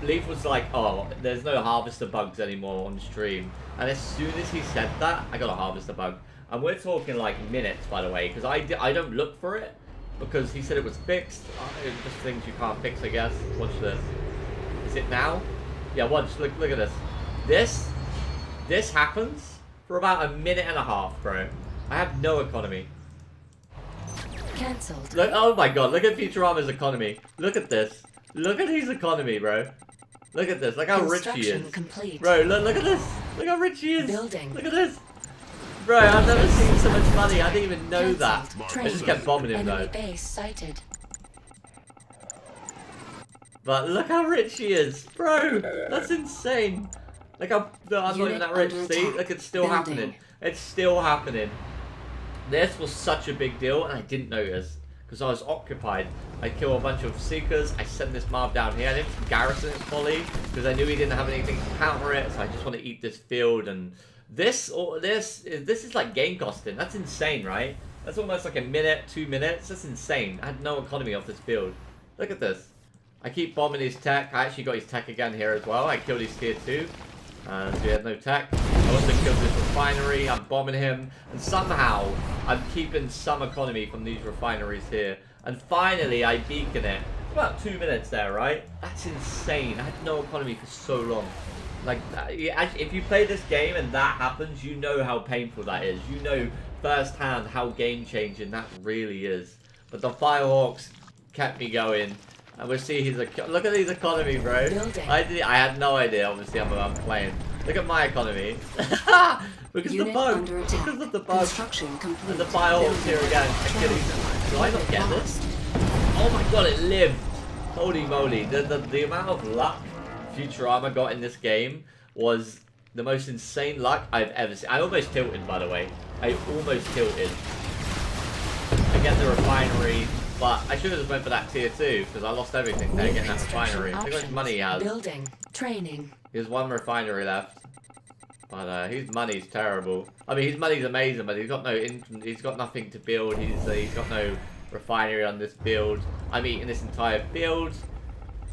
[SPEAKER 1] Leaf was like, oh, there's no harvester bugs anymore on stream. And as soon as he said that, I got a harvester bug. And we're talking like minutes, by the way, because I don't look for it. Because he said it was fixed. Just things you can't fix, I guess. Watch this. Is it now? Yeah, watch. Look at this. This happens for about a minute and a half, bro. I have no economy.
[SPEAKER 3] Cancelled.
[SPEAKER 1] Look, oh my god, look at Futurama's economy. Look at this. Look at his economy, bro. Look at this. Look how rich he is.
[SPEAKER 3] Complete.
[SPEAKER 1] Bro, look at this. Look how rich he is.
[SPEAKER 3] Building.
[SPEAKER 1] Look at this. Bro, I've never seen so much money. I didn't even know that. I just kept bombing him though.
[SPEAKER 3] Base sighted.
[SPEAKER 1] But look how rich he is. Bro, that's insane. Look how... No, I'm not even that rich. See? Look, it's still happening. It's still happening. This was such a big deal, and I didn't notice because I was occupied. I kill a bunch of Seekers. I send this Marv down here. I didn't garrison his folly because I knew he didn't have anything to counter it. So I just want to eat this field. And this is like game costing. That's insane, right? That's almost like a minute, 2 minutes. That's insane. I had no economy off this field. Look at this. I keep bombing his tech. I actually got his tech again here as well. I killed his tier 2. So he had no tech. I also killed this refinery. I'm bombing him. And somehow, I'm keeping some economy from these refineries here. And finally, I beacon it. It's about 2 minutes there, right? That's insane. I had no economy for so long. Like, if you play this game and that happens, you know how painful that is. You know firsthand how game-changing that really is. But the Firehawks kept me going. And we'll see his... Look at his economy, bro. I had no idea, obviously, I'm playing. Look at my economy. Because the bug. Because of the bug. And the Firehawks here again. Do I not get this? Oh my god, it lived. Holy moly. The amount of luck Futurama got in this game was the most insane luck I've ever seen. I almost tilted, by the way. I almost tilted. I get the refinery. But I should have just went for that tier 2 because I lost everything there getting that refinery. Look how much money he has.
[SPEAKER 3] Building, training.
[SPEAKER 1] He has 1 refinery left. But his money's terrible. I mean, his money's amazing, but he's got nothing to build. He's got no refinery on this build. I'm eating this entire field.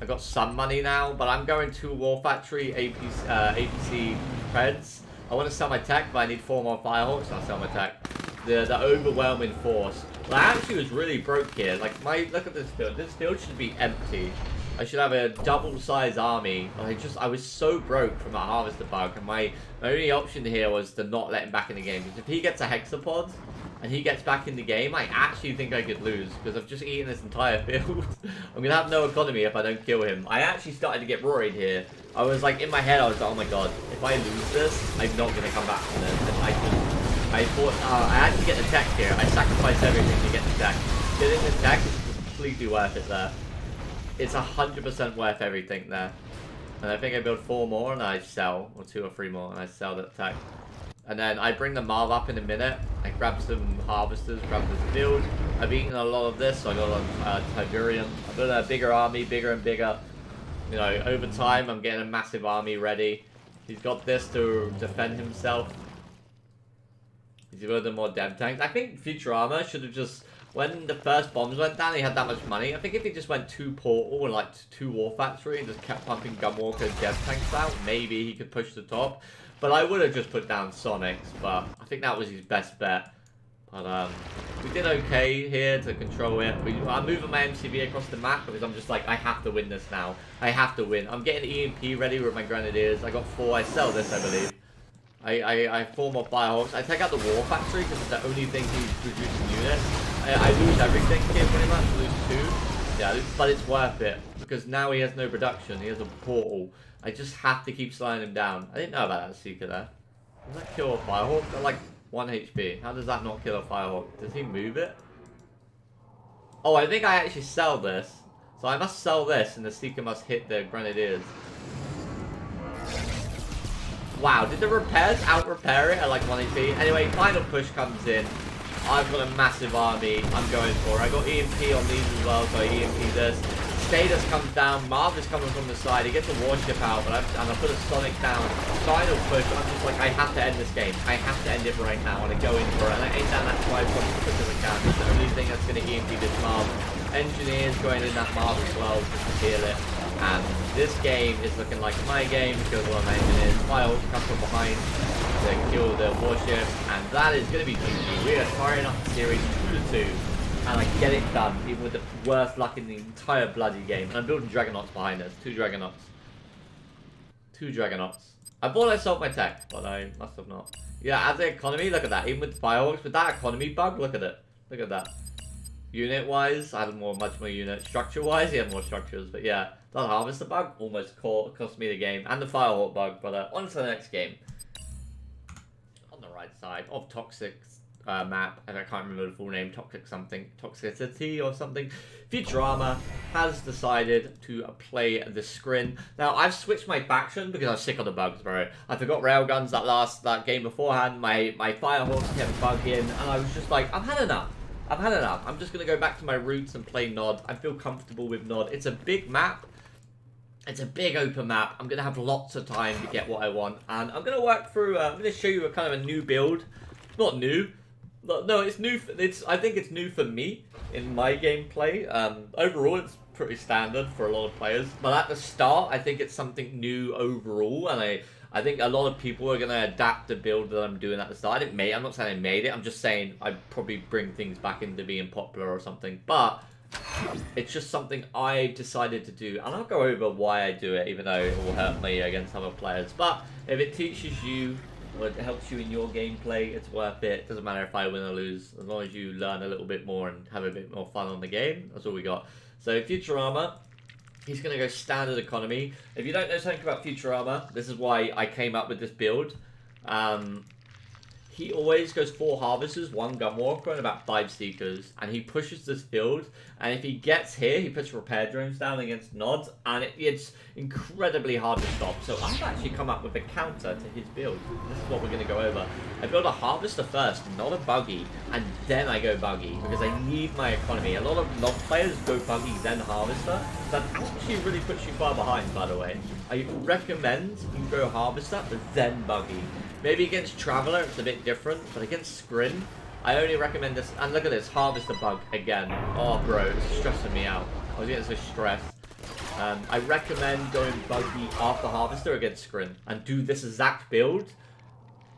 [SPEAKER 1] I got some money now, but I'm going to War Factory APC creds. I want to sell my tech, but I need 4 more Firehawks. I'll sell my tech. The overwhelming force. Well, I actually was really broke here. Like, look at this field. This field should be empty. I should have a double-sized army. I was so broke from that harvester bug, and my only option here was to not let him back in the game. Because if he gets a hexapod and he gets back in the game, I actually think I could lose because I've just eaten this entire field. I'm gonna have no economy if I don't kill him. I actually started to get worried here. I was like, in my head, I was like, oh my god, if I lose this, I'm not gonna come back from this. And I thought, I actually get the tech here. I sacrificed everything to get the tech. Getting the tech is completely worth it there. It's 100% worth everything there. And I think I build 4 more and I sell, or 2 or 3 more, and I sell that tech. And then I bring the Marv up in a minute. I grab some harvesters, grab this build. I've eaten a lot of this, so I got a Tiberium. I've built a bigger army, bigger and bigger. You know, over time, I'm getting a massive army ready. He's got this to defend himself. He's building more dev tanks. I think Futurama should have just... When the first bombs went down, he had that much money. I think if he just went 2 Portal and like 2 War Factory and just kept pumping Gunwalker dev tanks out, maybe he could push the top. But I would have just put down Sonics, but I think that was his best bet. But we did okay here to control it. I'm moving my MCV across the map because I'm just like, I have to win this now. I have to win. I'm getting EMP ready with my Grenadiers. I got 4. I sell this, I believe. I have 4 more Firehawks. I take out the War Factory because it's the only thing he's producing units. I lose everything here pretty much. Lose 2. Yeah, but it's worth it because now he has no production. He has a portal. I just have to keep slowing him down. I didn't know about that Seeker there. Does that kill a Firehawk? They're like 1 HP. How does that not kill a Firehawk? Does he move it? Oh, I think I actually sell this. So I must sell this, and the Seeker must hit the Grenadiers. Wow, did the repairs out-repair it at like 1 HP? Anyway, final push comes in. I've got a massive army I'm going for. I got EMP on these as well, so I EMP this. Status comes down, Marv is coming from the side, he gets a warship out, and I put a Sonic down. Final push, I'm just like, I have to end this game. I have to end it right now, and I go in for it, and I aim down that 5 as quick as I can. It's the only thing that's going to EMP this Marv. Engineers going in that Marv as well, just to heal it. And this game is looking like my game, because one of my engineers, Fire comes from behind to kill the warship, and that is going to be GG. We are tying up the series 2-2. And I get it done, even with the worst luck in the entire bloody game. And I'm building Dragonauts behind us. 2 Dragonauts. 2 Dragonauts. I thought I sold my tech, but I must have not. Yeah, as the economy, look at that. Even with fireworks, with that economy bug, look at it. Look at that. Unit-wise, I had much more unit. Structure-wise, he had more structures. But yeah, that harvester bug almost cost me the game. And the firehawk bug, but on to the next game. On the right side of Toxic map, and I can't remember the full name, Toxicity or something. Futurama has decided to play the Scrin. Now, I've switched my faction because I was sick of the bugs, bro. I forgot railguns that game beforehand. My Firehawks kept bugging, and I was just like, I've had enough. I've had enough. I'm just going to go back to my roots and play Nod. I feel comfortable with Nod. It's a big map. It's a big open map. I'm going to have lots of time to get what I want, and I'm going to work through, I'm going to show you a kind of a new build. Not new. No, it's new. I think it's new for me in my gameplay. Overall, it's pretty standard for a lot of players. But at the start, I think it's something new overall, and I think a lot of people are gonna adapt the build that I'm doing at the start. I'm not saying I made it. I'm just saying I'd probably bring things back into being popular or something. But it's just something I decided to do, and I'll go over why I do it, even though it will hurt me against other players. But if it teaches you, or it helps you in your gameplay, it's worth it. Doesn't matter if I win or lose, as long as you learn a little bit more and have a bit more fun on the game. That's all we got. So Futurama, he's going to go standard economy. If you don't know something about Futurama, this is why I came up with this build. He always goes 4 harvesters, 1 gunwalker, and about 5 seekers. And he pushes this field. And if he gets here, he puts repair drones down against nods. And it's incredibly hard to stop. So I've actually come up with a counter to his build. This is what we're going to go over. I build a harvester first, not a buggy. And then I go buggy. Because I need my economy. A lot of nod players go buggy, then harvester. That actually really puts you far behind, by the way. I recommend you go harvester, then buggy. Maybe against Traveler, it's a bit different, but against Scrin, I only recommend this. And look at this, Harvester bug again. Oh, bro, it's stressing me out. I was getting so stressed. I recommend going buggy after Harvester against Scrin, and do this exact build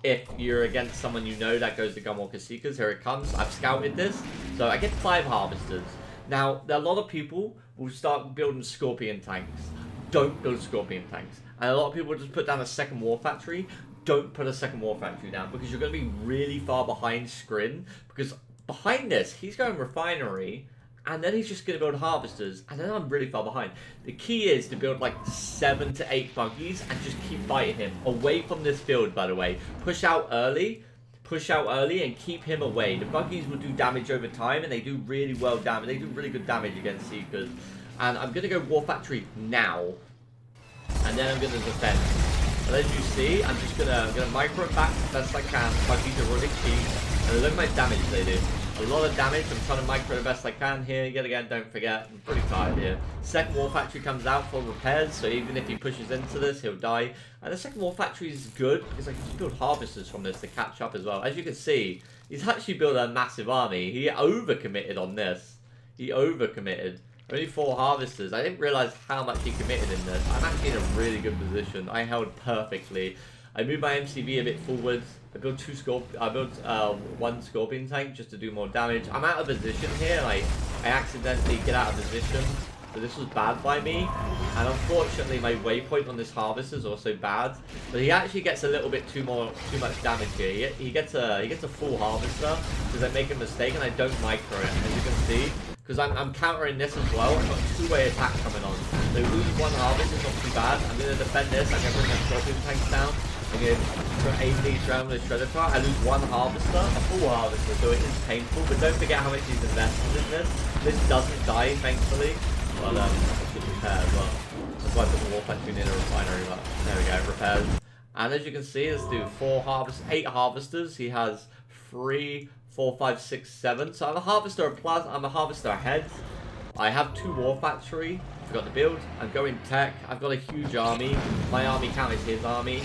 [SPEAKER 1] if you're against someone you know that goes to Gunwalker Seekers. Here it comes. I've scouted this, so I get 5 Harvesters. Now, a lot of people will start building Scorpion tanks. Don't build Scorpion tanks. And a lot of people just put down a second War Factory. Don't put a second War Factory down, because you're going to be really far behind Scrin. Because behind this, he's going Refinery, and then he's just going to build Harvesters, and then I'm really far behind. The key is to build like 7 to 8 buggies and just keep fighting him. Away from this field, by the way. Push out early and keep him away. The buggies will do damage over time, and they do really well damage. They do really good damage against Seekers. And I'm going to go War Factory now, and then I'm going to defend. And as you see, I'm gonna micro it back as best I can. Buggies are really cheap, and look at my damage they do. A lot of damage. I'm trying to micro the best I can here. Yet again, don't forget, I'm pretty tired here. Second War Factory comes out for repairs, so even if he pushes into this, he'll die. And the second War Factory is good because I can just build Harvesters from this to catch up as well. As you can see, he's actually built a massive army. He overcommitted on this. He overcommitted. Only 4 Harvesters. I didn't realize how much he committed in this. I'm actually in a really good position. I held perfectly. I moved my MCV a bit forwards. I built 1 Scorpion tank just to do more damage. I'm out of position here. I accidentally get out of position. So this was bad by me. And unfortunately, my waypoint on this Harvester is also bad. But he actually gets a little bit too much damage here. He gets a full Harvester because I make a mistake and I don't micro it. As you can see. Because I'm countering this as well. I've got a 2-way attack coming on. So lose 1 Harvest is not too bad. I'm going to defend this. I'm going to bring my Scorpion tanks down. I'm going to AD around with a Shredder Car. I lose 1 Harvester, a full Harvester, so it is painful. But don't forget how much he's invested in this. This doesn't die, thankfully. but it should repair as well. That's why I put the war factory near the refinery, but there we go, it repairs. And as you can see, let's do 8 harvesters. He has 3, 4, 5, 6, 7. So I'm a harvester plus, I'm a harvester ahead. I have 2 war factory. Forgot to build. I'm going tech. I've got a huge army. My army counters his army.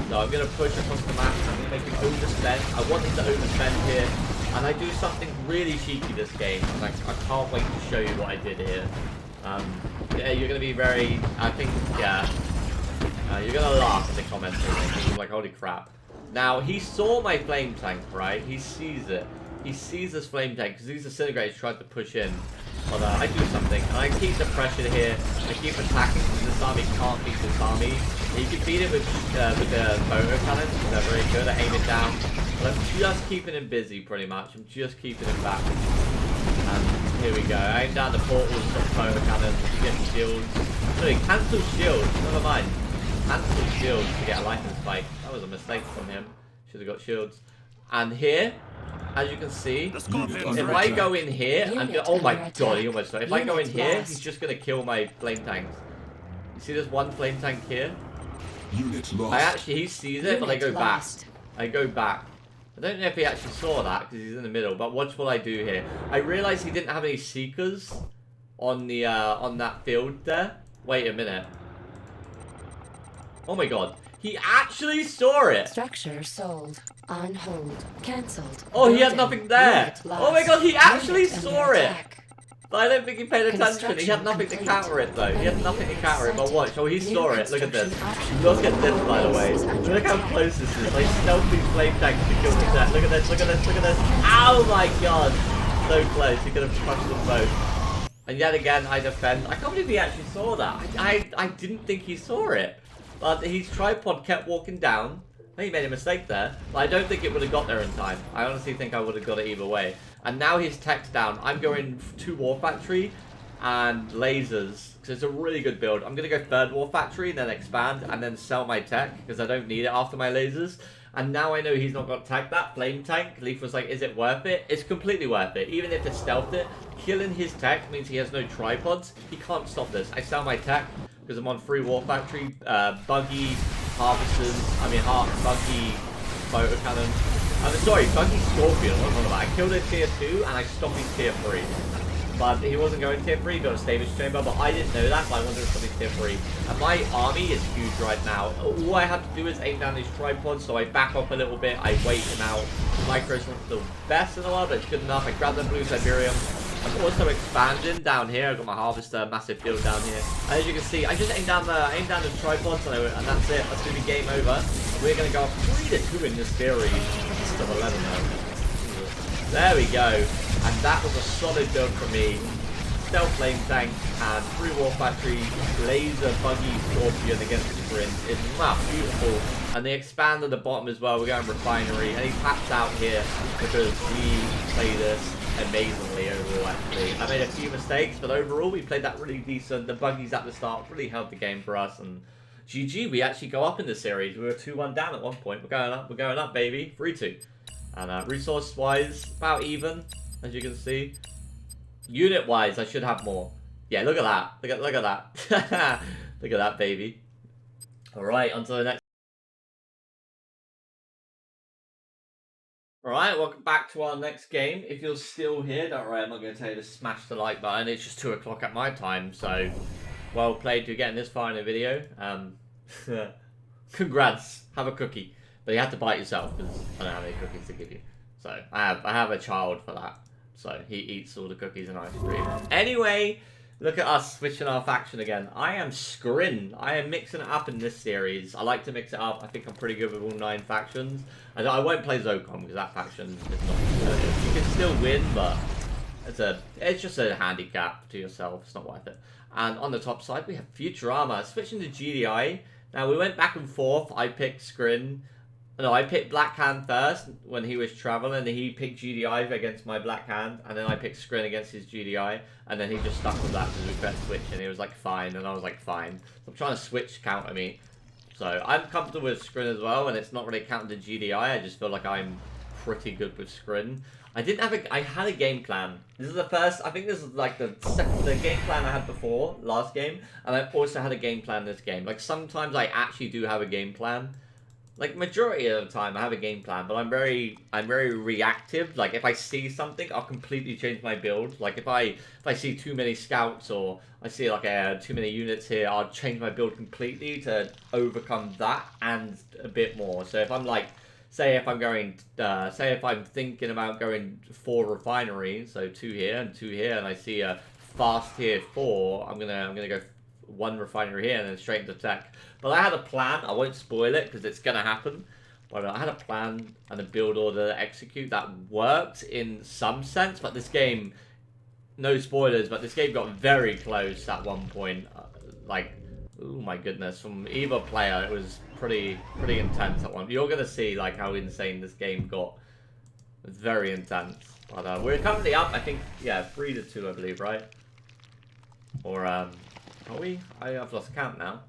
[SPEAKER 1] So I'm going to push across the map. I'm going to make him overspend. I want him to overspend here. And I do something really cheeky this game. Like, I can't wait to show you what I did here. Yeah, you're going to be very, I think, yeah. You're going to laugh at the comments. You're like, holy crap. Now, he saw my flame tank, right? He sees it. He sees this flame tank because these disintegrators tried to push in. But I do something, and I keep the pressure here. I keep attacking because this army can't beat this army. You can beat it with the photo cannons, they're very good at aiming down. But I'm just keeping him busy, pretty much. I'm just keeping him back. And here we go. I aim down the portals from photo cannons. You get shields. Sorry, cancel shields. Never mind. Cancel shields to get a lightning spike. That was a mistake from him. Should have got shields. And here, as you can see, if I go in here, oh my god, he almost died. If I go in here, he's just going to kill my flame tanks. You see this one flame tank here? He sees it, but I go back. I go back. I don't know if he actually saw that, because he's in the middle, but watch what I do here. I realized he didn't have any seekers on the, on that field there. Wait a minute. Oh my god. He actually saw it!
[SPEAKER 3] Structure sold. On hold. Cancelled.
[SPEAKER 1] Oh, he had nothing there! Oh my god, he actually saw it! But I don't think he paid attention. He had nothing to counter it, though. He had nothing to counter it, but watch. Oh, he saw it. Look at this. Look at this, by the way. Look how close this is. Like, stealthy flame tanks to kill the jet. Look at this, look at this, look at this. Ow, my god! So close. He could have crushed them both. And yet again, I defend. I can't believe he actually saw that. I didn't think he saw it. But his tripod kept walking down. I think he made a mistake there. But I don't think it would have got there in time. I honestly think I would have got it either way. And now his tech's down. I'm going to War Factory and lasers. Because it's a really good build. I'm going to go 3rd War Factory, then expand, and then sell my tech. Because I don't need it after my lasers. And now I know he's not got tech. That flame tank, Leaf was like, is it worth it? It's completely worth it. Even if it's stealthed it, killing his tech means he has no tripods. He can't stop this. I sell my tech. Because I'm on 3 War Factory, buggy harvesters, buggy photo cannons. Sorry, buggy scorpion, what am I? I killed a tier 2 and I stopped his tier 3. But he wasn't going tier 3, he got a status chamber, but I didn't know that, so I wanted to stop his tier 3. And my army is huge right now. All I have to do is aim down these tripods, so I back off a little bit, I wait him out. Micro's not the best in the world, but it's good enough. I grab the blue Siberium. I'm also expanding down here. I've got my harvester, massive field down here. And as you can see, I just aim down the tripods and that's it. That's going to be game over. And we're going to go up 3-2 in this series. Instead of 11 though. There we go. And that was a solid build for me. Stealth flame tank and 3 War Factory laser buggy scorpion against the sprint is beautiful. And they expand at the bottom as well. We're going refinery. And he taps out here because we play this amazingly overall, actually. I made a few mistakes, but overall we played that really decent. The buggies at the start really held the game for us, and GG, we actually go up in the series. We were 2-1 down at one point. We're going up, baby. 3-2. And resource-wise, about even, as you can see. Unit-wise, I should have more. Yeah, look at that. Look at that. Look at that, baby. Alright, on to the next. Alright, welcome back to our next game. If you're still here, don't worry, I'm not going to tell you to smash the like button. It's just 2 o'clock at my time, so well played to getting this far in the video. Congrats, have a cookie. But you have to buy it yourself, because I don't have any cookies to give you. So, I have a child for that. So, he eats all the cookies and ice cream. Anyway, look at us switching our faction again. I am Skrin. I am mixing it up in this series. I like to mix it up. I think I'm pretty good with all 9 factions. I won't play Zocon because that faction is not competitive. You can still win, but it's just a handicap to yourself. It's not worth it. And on the top side, we have Futurama. Switching to GDI. Now, we went back and forth. I picked Skrin. No, I picked Black Hand first when he was traveling, and he picked GDI against my Black Hand, and then I picked Skrin against his GDI, and then he just stuck with that because we kept switching. He was like, fine, and I was like, fine. So I'm trying to switch counter me. So I'm comfortable with Skrin as well, and it's not really counting to GDI. I just feel like I'm pretty good with Scrin. I didn't have I had a game plan. This is the first, I think this is like the game plan I had before, last game. And I also had a game plan this game. Like, sometimes I actually do have a game plan. Like, majority of the time I have a game plan, but I'm very reactive. Like, if I see something, I'll completely change my build. Like, if I see too many scouts, or I see like too many units here, I'll change my build completely to overcome that and a bit more. So if I'm like, say if I'm thinking about going 4 refineries, so 2 here and 2 here, and I see a fast tier 4, I'm gonna go 1 refinery here and then straight into tech. But I had a plan. I won't spoil it because it's gonna happen. But I had a plan and a build order to execute that worked in some sense. But this game, no spoilers, but this game got very close at one point. Like, oh my goodness, from either player, it was pretty intense at one. You're gonna see like how insane this game got. It's very intense. But we're currently up, I think, yeah, 3-2, I believe, right? Or are we? I've lost count now.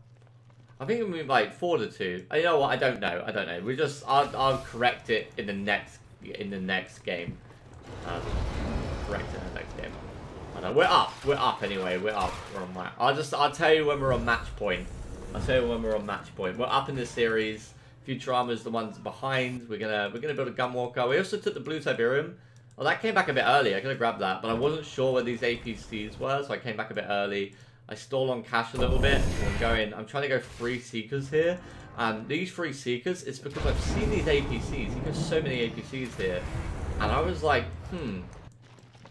[SPEAKER 1] I think we're like 4-2. You know what? I don't know. We just I'll correct it in the next game. Correct it in the next game. I know we're up anyway. We're up. We're on match. I'll tell you when we're on match point. We're up in this series. Futurama's the ones behind. We're gonna build a gunwalker. We also took the blue Tiberium. Well, that came back a bit early. I could have grabbed that, but I wasn't sure where these APCs were, so I came back a bit early. I stall on cash a little bit. I'm trying to go 3 Seekers here. And these 3 Seekers, it's because I've seen these APCs. He goes so many APCs here. And I was like, And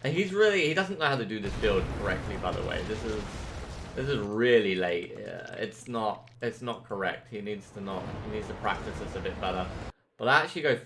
[SPEAKER 1] he doesn't know how to do this build correctly, by the way. This is really late. It's not correct. He needs to practice this a bit better. But I actually go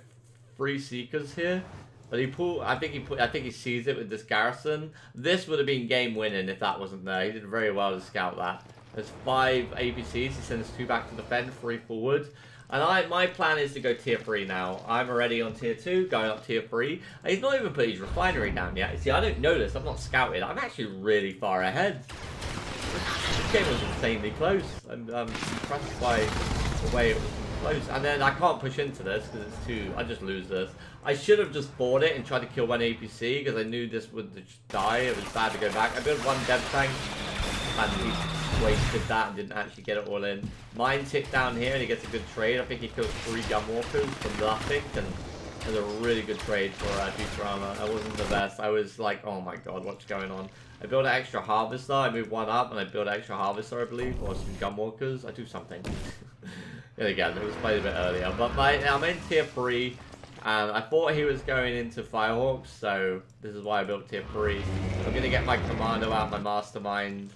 [SPEAKER 1] 3 Seekers here. But I think he sees it with this garrison. This would have been game winning if that wasn't there. He did very well to scout that. There's 5 APCs. He sends 2 back to defend, 3 forward. And my plan is to go tier 3 now. I'm already on tier 2, going up tier 3. And he's not even put his refinery down yet. See, I don't know this. I've not scouted. I'm actually really far ahead. This game was insanely close. I'm impressed by the way it was close. And then I can't push into this because it's too... I just lose this. I should have just bought it and tried to kill 1 APC because I knew this would die. It was bad to go back. I built 1 dev tank and he wasted that and didn't actually get it all in. Mine ticked down here and he gets a good trade. I think he kills 3 gunwalkers from nothing, and it was a really good trade for Futurama. I wasn't the best. I was like, oh my god, what's going on? I built an extra harvester. I moved 1 up and I built an extra harvester, I believe, or some gunwalkers. I do something. Yet again, it was played a bit earlier. But I'm in tier 3. And I thought he was going into Firehawks, so this is why I built tier 3. I'm going to get my commando out, my mastermind,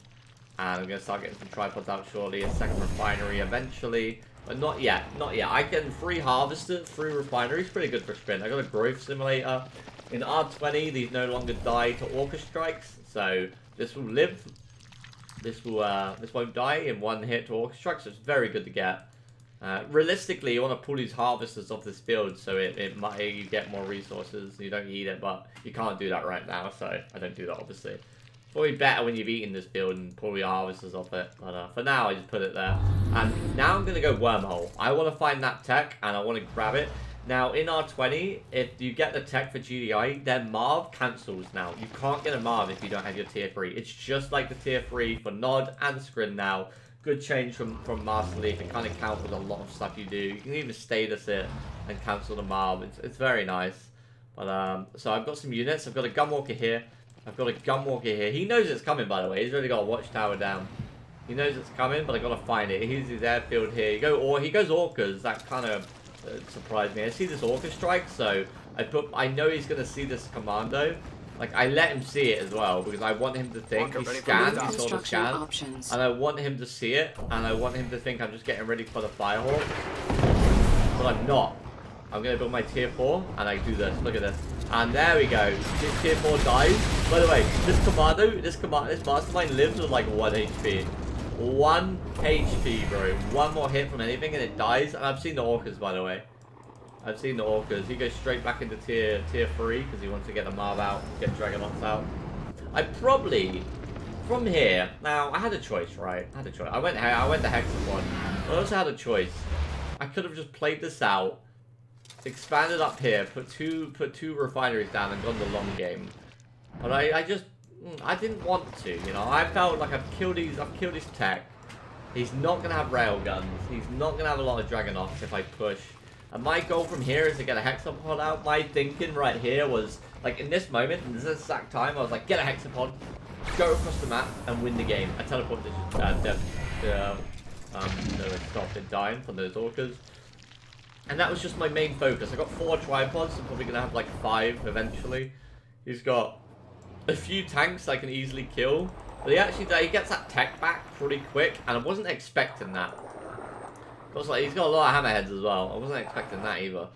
[SPEAKER 1] and I'm going to start getting some tripods out shortly, a 2nd refinery eventually, but not yet, I can 3 harvesters, 3 refineries, pretty good for sprint. I got a growth simulator. In R20, these no longer die to orca strikes, so this will live. This won't die in 1 hit to orca strikes, so it's very good to get. Realistically, you want to pull these harvesters off this field so you get more resources. You don't eat it, but you can't do that right now, so I don't do that, obviously. It's probably better when you've eaten this build and pull your harvesters off it, but for now, I just put it there. And now I'm going to go wormhole. I want to find that tech, and I want to grab it. Now, in R20, if you get the tech for GDI, then Marv cancels now. You can't get a Marv if you don't have your tier 3. It's just like the tier 3 for Nod and Scrin now. Good change from Master Leaf. It kind of counts with a lot of stuff you do. You can even status it and cancel the Marv. It's very nice. But so I've got some units. I've got a gunwalker here. He knows it's coming, by the way. He's already got a watchtower down. He knows it's coming, but I got to find it. Here's his airfield here. He goes orcas. That kind of surprised me. I see this orca strike, so I know he's gonna see this commando. Like, I let him see it as well, because I want him to think. He scanned, he saw the scan, and I want him to see it, and I want him to think I'm just getting ready for the Firehawk. But I'm not. I'm going to build my tier 4, and I do this. Look at this. And there we go. This tier 4 dies. By the way, this mastermind lives with like 1 HP. 1 HP, bro. 1 more hit from anything, and it dies. And I've seen the orcas, by the way. I've seen the orcas. He goes straight back into tier 3 because he wants to get the Marv out, get Dragonauts out. I probably, from here, now I had a choice, right? I had a choice. I went the Hexagon, but I also had a choice. I could have just played this out expanded up here, put two refineries down, and gone the long game. But I didn't want to, you know. I felt like I've killed his tech. He's not gonna have railguns. He's not gonna have a lot of Dragonauts if I push. And my goal from here is to get a hexapod out. My thinking right here was, like, in this moment, in this exact time, I was like, get a hexapod, go across the map, and win the game. I teleported to stop it dying from those orcas. And that was just my main focus. I got 4 tripods. I'm probably gonna have like 5 eventually. He's got a few tanks I can easily kill. But he gets that tech back pretty quick, and I wasn't expecting that. Of course, like, he's got a lot of hammerheads as well. I wasn't expecting that either.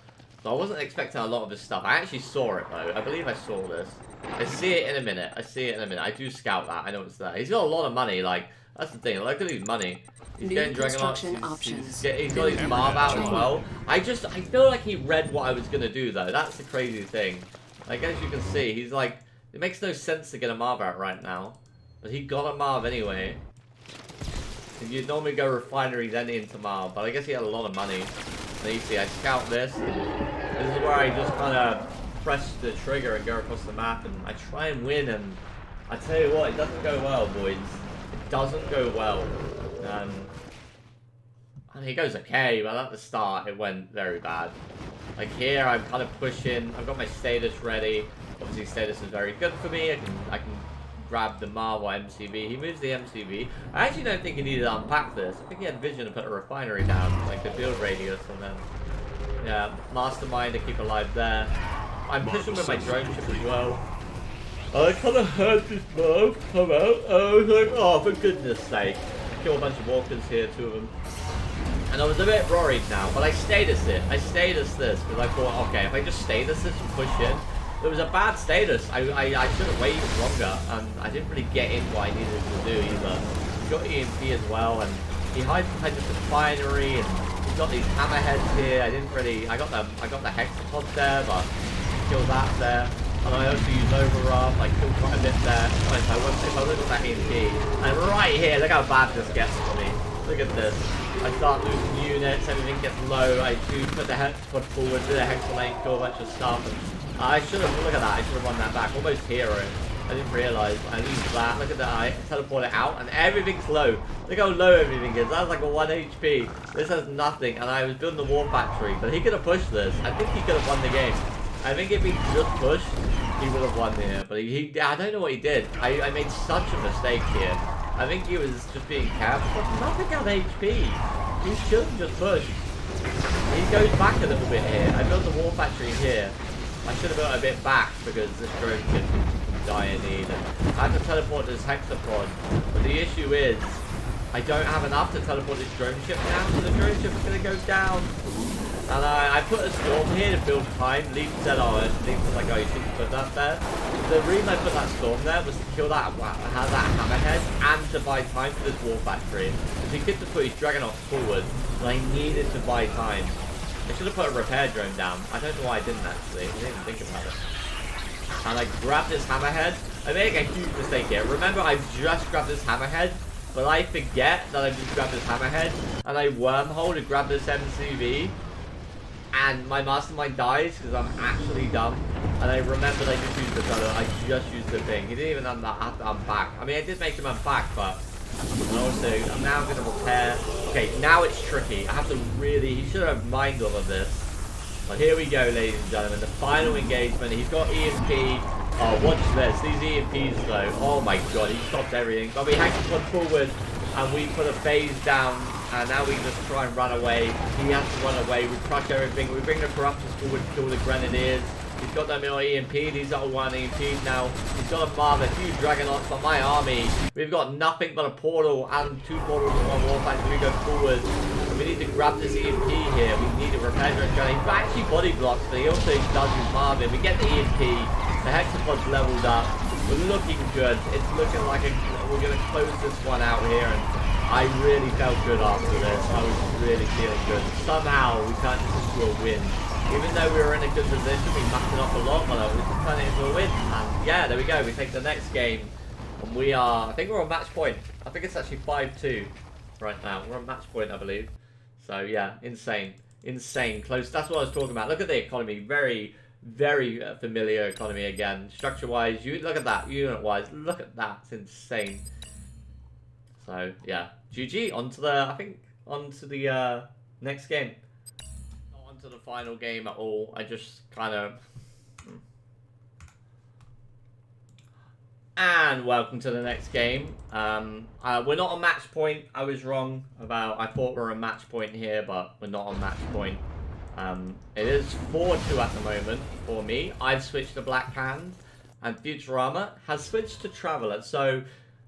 [SPEAKER 1] So I wasn't expecting a lot of his stuff. I actually saw it though. I believe I saw this. I see it in a minute. I do scout that. I know it's there. He's got a lot of money. Like, that's the thing. Look at his money. He's getting Dragonauts. He's got his Marv out as well. I feel like he read what I was gonna do though. That's the crazy thing. Like, as you can see, he's like, it makes no sense to get a Marv out right now, but he got a Marv anyway. You'd normally go refinery then into Marv, but I guess he had a lot of money. And you see, I scout this. And this is where I just kind of press the trigger and go across the map, and I try and win. And I tell you what, it doesn't go well, boys. It doesn't go well. And it goes okay, but at the start it went very bad. Like here, I'm kind of pushing. I've got my status ready. Obviously, status is very good for me. I can grab the Marvel MCV. He moves the MCV. I actually don't think he needed to unpack this. I think he had vision to put a refinery down, like the build radius, and then yeah, mastermind to keep alive there. I'm pushing with my drone ship as well. I kind of heard this Marv come out. I was like, oh, for goodness sake! Kill a bunch of walkers here, 2 of them. And I was a bit worried now, but I status it. I status this because I thought, okay, if I just status this and push in. It was a bad status. I should have waited longer, and I didn't really get in what I needed to do either. He got EMP as well, and he hides behind this refinery, and he's got these hammerheads here. I got the hexapod there, but I killed that there. And I also used overrun. I killed quite a bit there. If I look at that EMP, and right here, look how bad this gets for me. Look at this. I start losing units, everything gets low. I do put the hexapod forward, do the hexalane, kill a bunch of stuff. And I should have, look at that, I should have run that back. Almost hero. I didn't realise. I used that. Look at that. I teleport it out, and everything's low. Look how low everything is. That was like a 1 HP. This has nothing, and I was building the war factory. But he could have pushed this. I think he could have won the game. I think if he just pushed, he would have won here. But I don't know what he did. I made such a mistake here. I think he was just being careful, but nothing had HP. He should have just pushed. He goes back a little bit here. I built the war factory here. I should have built a bit back because this drone ship can die in need. I had to teleport this hexapod, but the issue is I don't have enough to teleport this drone ship down, so the drone ship is going to go down. And I put a storm here to build time. Leaf said, Leaf was like, oh, you shouldn't put that there. The reason I put that storm there was to kill that hammerhead and to buy time for this war factory. Because he could just put his Dragonauts forward, but I needed to buy time. I should have put a repair drone down. I don't know why I didn't actually. I didn't even think about it. And I grabbed this hammerhead. I made a huge mistake here. Remember, I just grabbed this hammerhead, but I forget that I just grabbed this hammerhead, and I wormhole to grab this MCV, and my mastermind dies because I'm actually dumb. And I remembered I just used the gunner. I just used the thing. He didn't even have to unpack. I mean, I did make him unpack, but also I'm now going to repair. Okay, now it's tricky. I have to really. He should have mined all of this. But here we go, ladies and gentlemen. The final engagement. He's got EMP. Oh, watch this. These EMPs though. Oh my god, he stopped everything. But we had to put forward, and we put a phase down. And now we just try and run away. He has to run away. We crush everything. We bring the corruptors forward to kill the grenadiers. He's got them in EMP. These are all one EMPs now. He's got a Marv, a few Dragonauts on my army. We've got nothing but a portal and 2 portals in 1 war factory. We go forward. We need to grab this EMP here. We need to repair the gun. He's actually body blocks, but he also does his Marvin. We get the EMP. The hexapod's leveled up. We're looking good. It's looking like we're going to close this one out here. And I really felt good after this. I was really feeling good. Somehow we turned this into a win. Even though we were in a good position, we mucked it up a lot, but we could turn it into a win. And yeah, there we go. We take the next game, and we are. I think we're on match point. I think it's actually 5-2 right now. We're on match point, I believe. So yeah, insane. insane. Close. That's what I was talking about. Look at the economy. Very, very familiar economy again. Structure-wise, you look at that. Unit-wise, look at that. It's insane. So yeah, GG. On to the next game. Not onto the final game at all. I just kind of. And welcome to the next game. We're not on match point. I was wrong about. I thought we were on match point here, but we're not on match point. It is 4-2 at the moment for me. I've switched to Black Hand, and Futurama has switched to Traveler. So,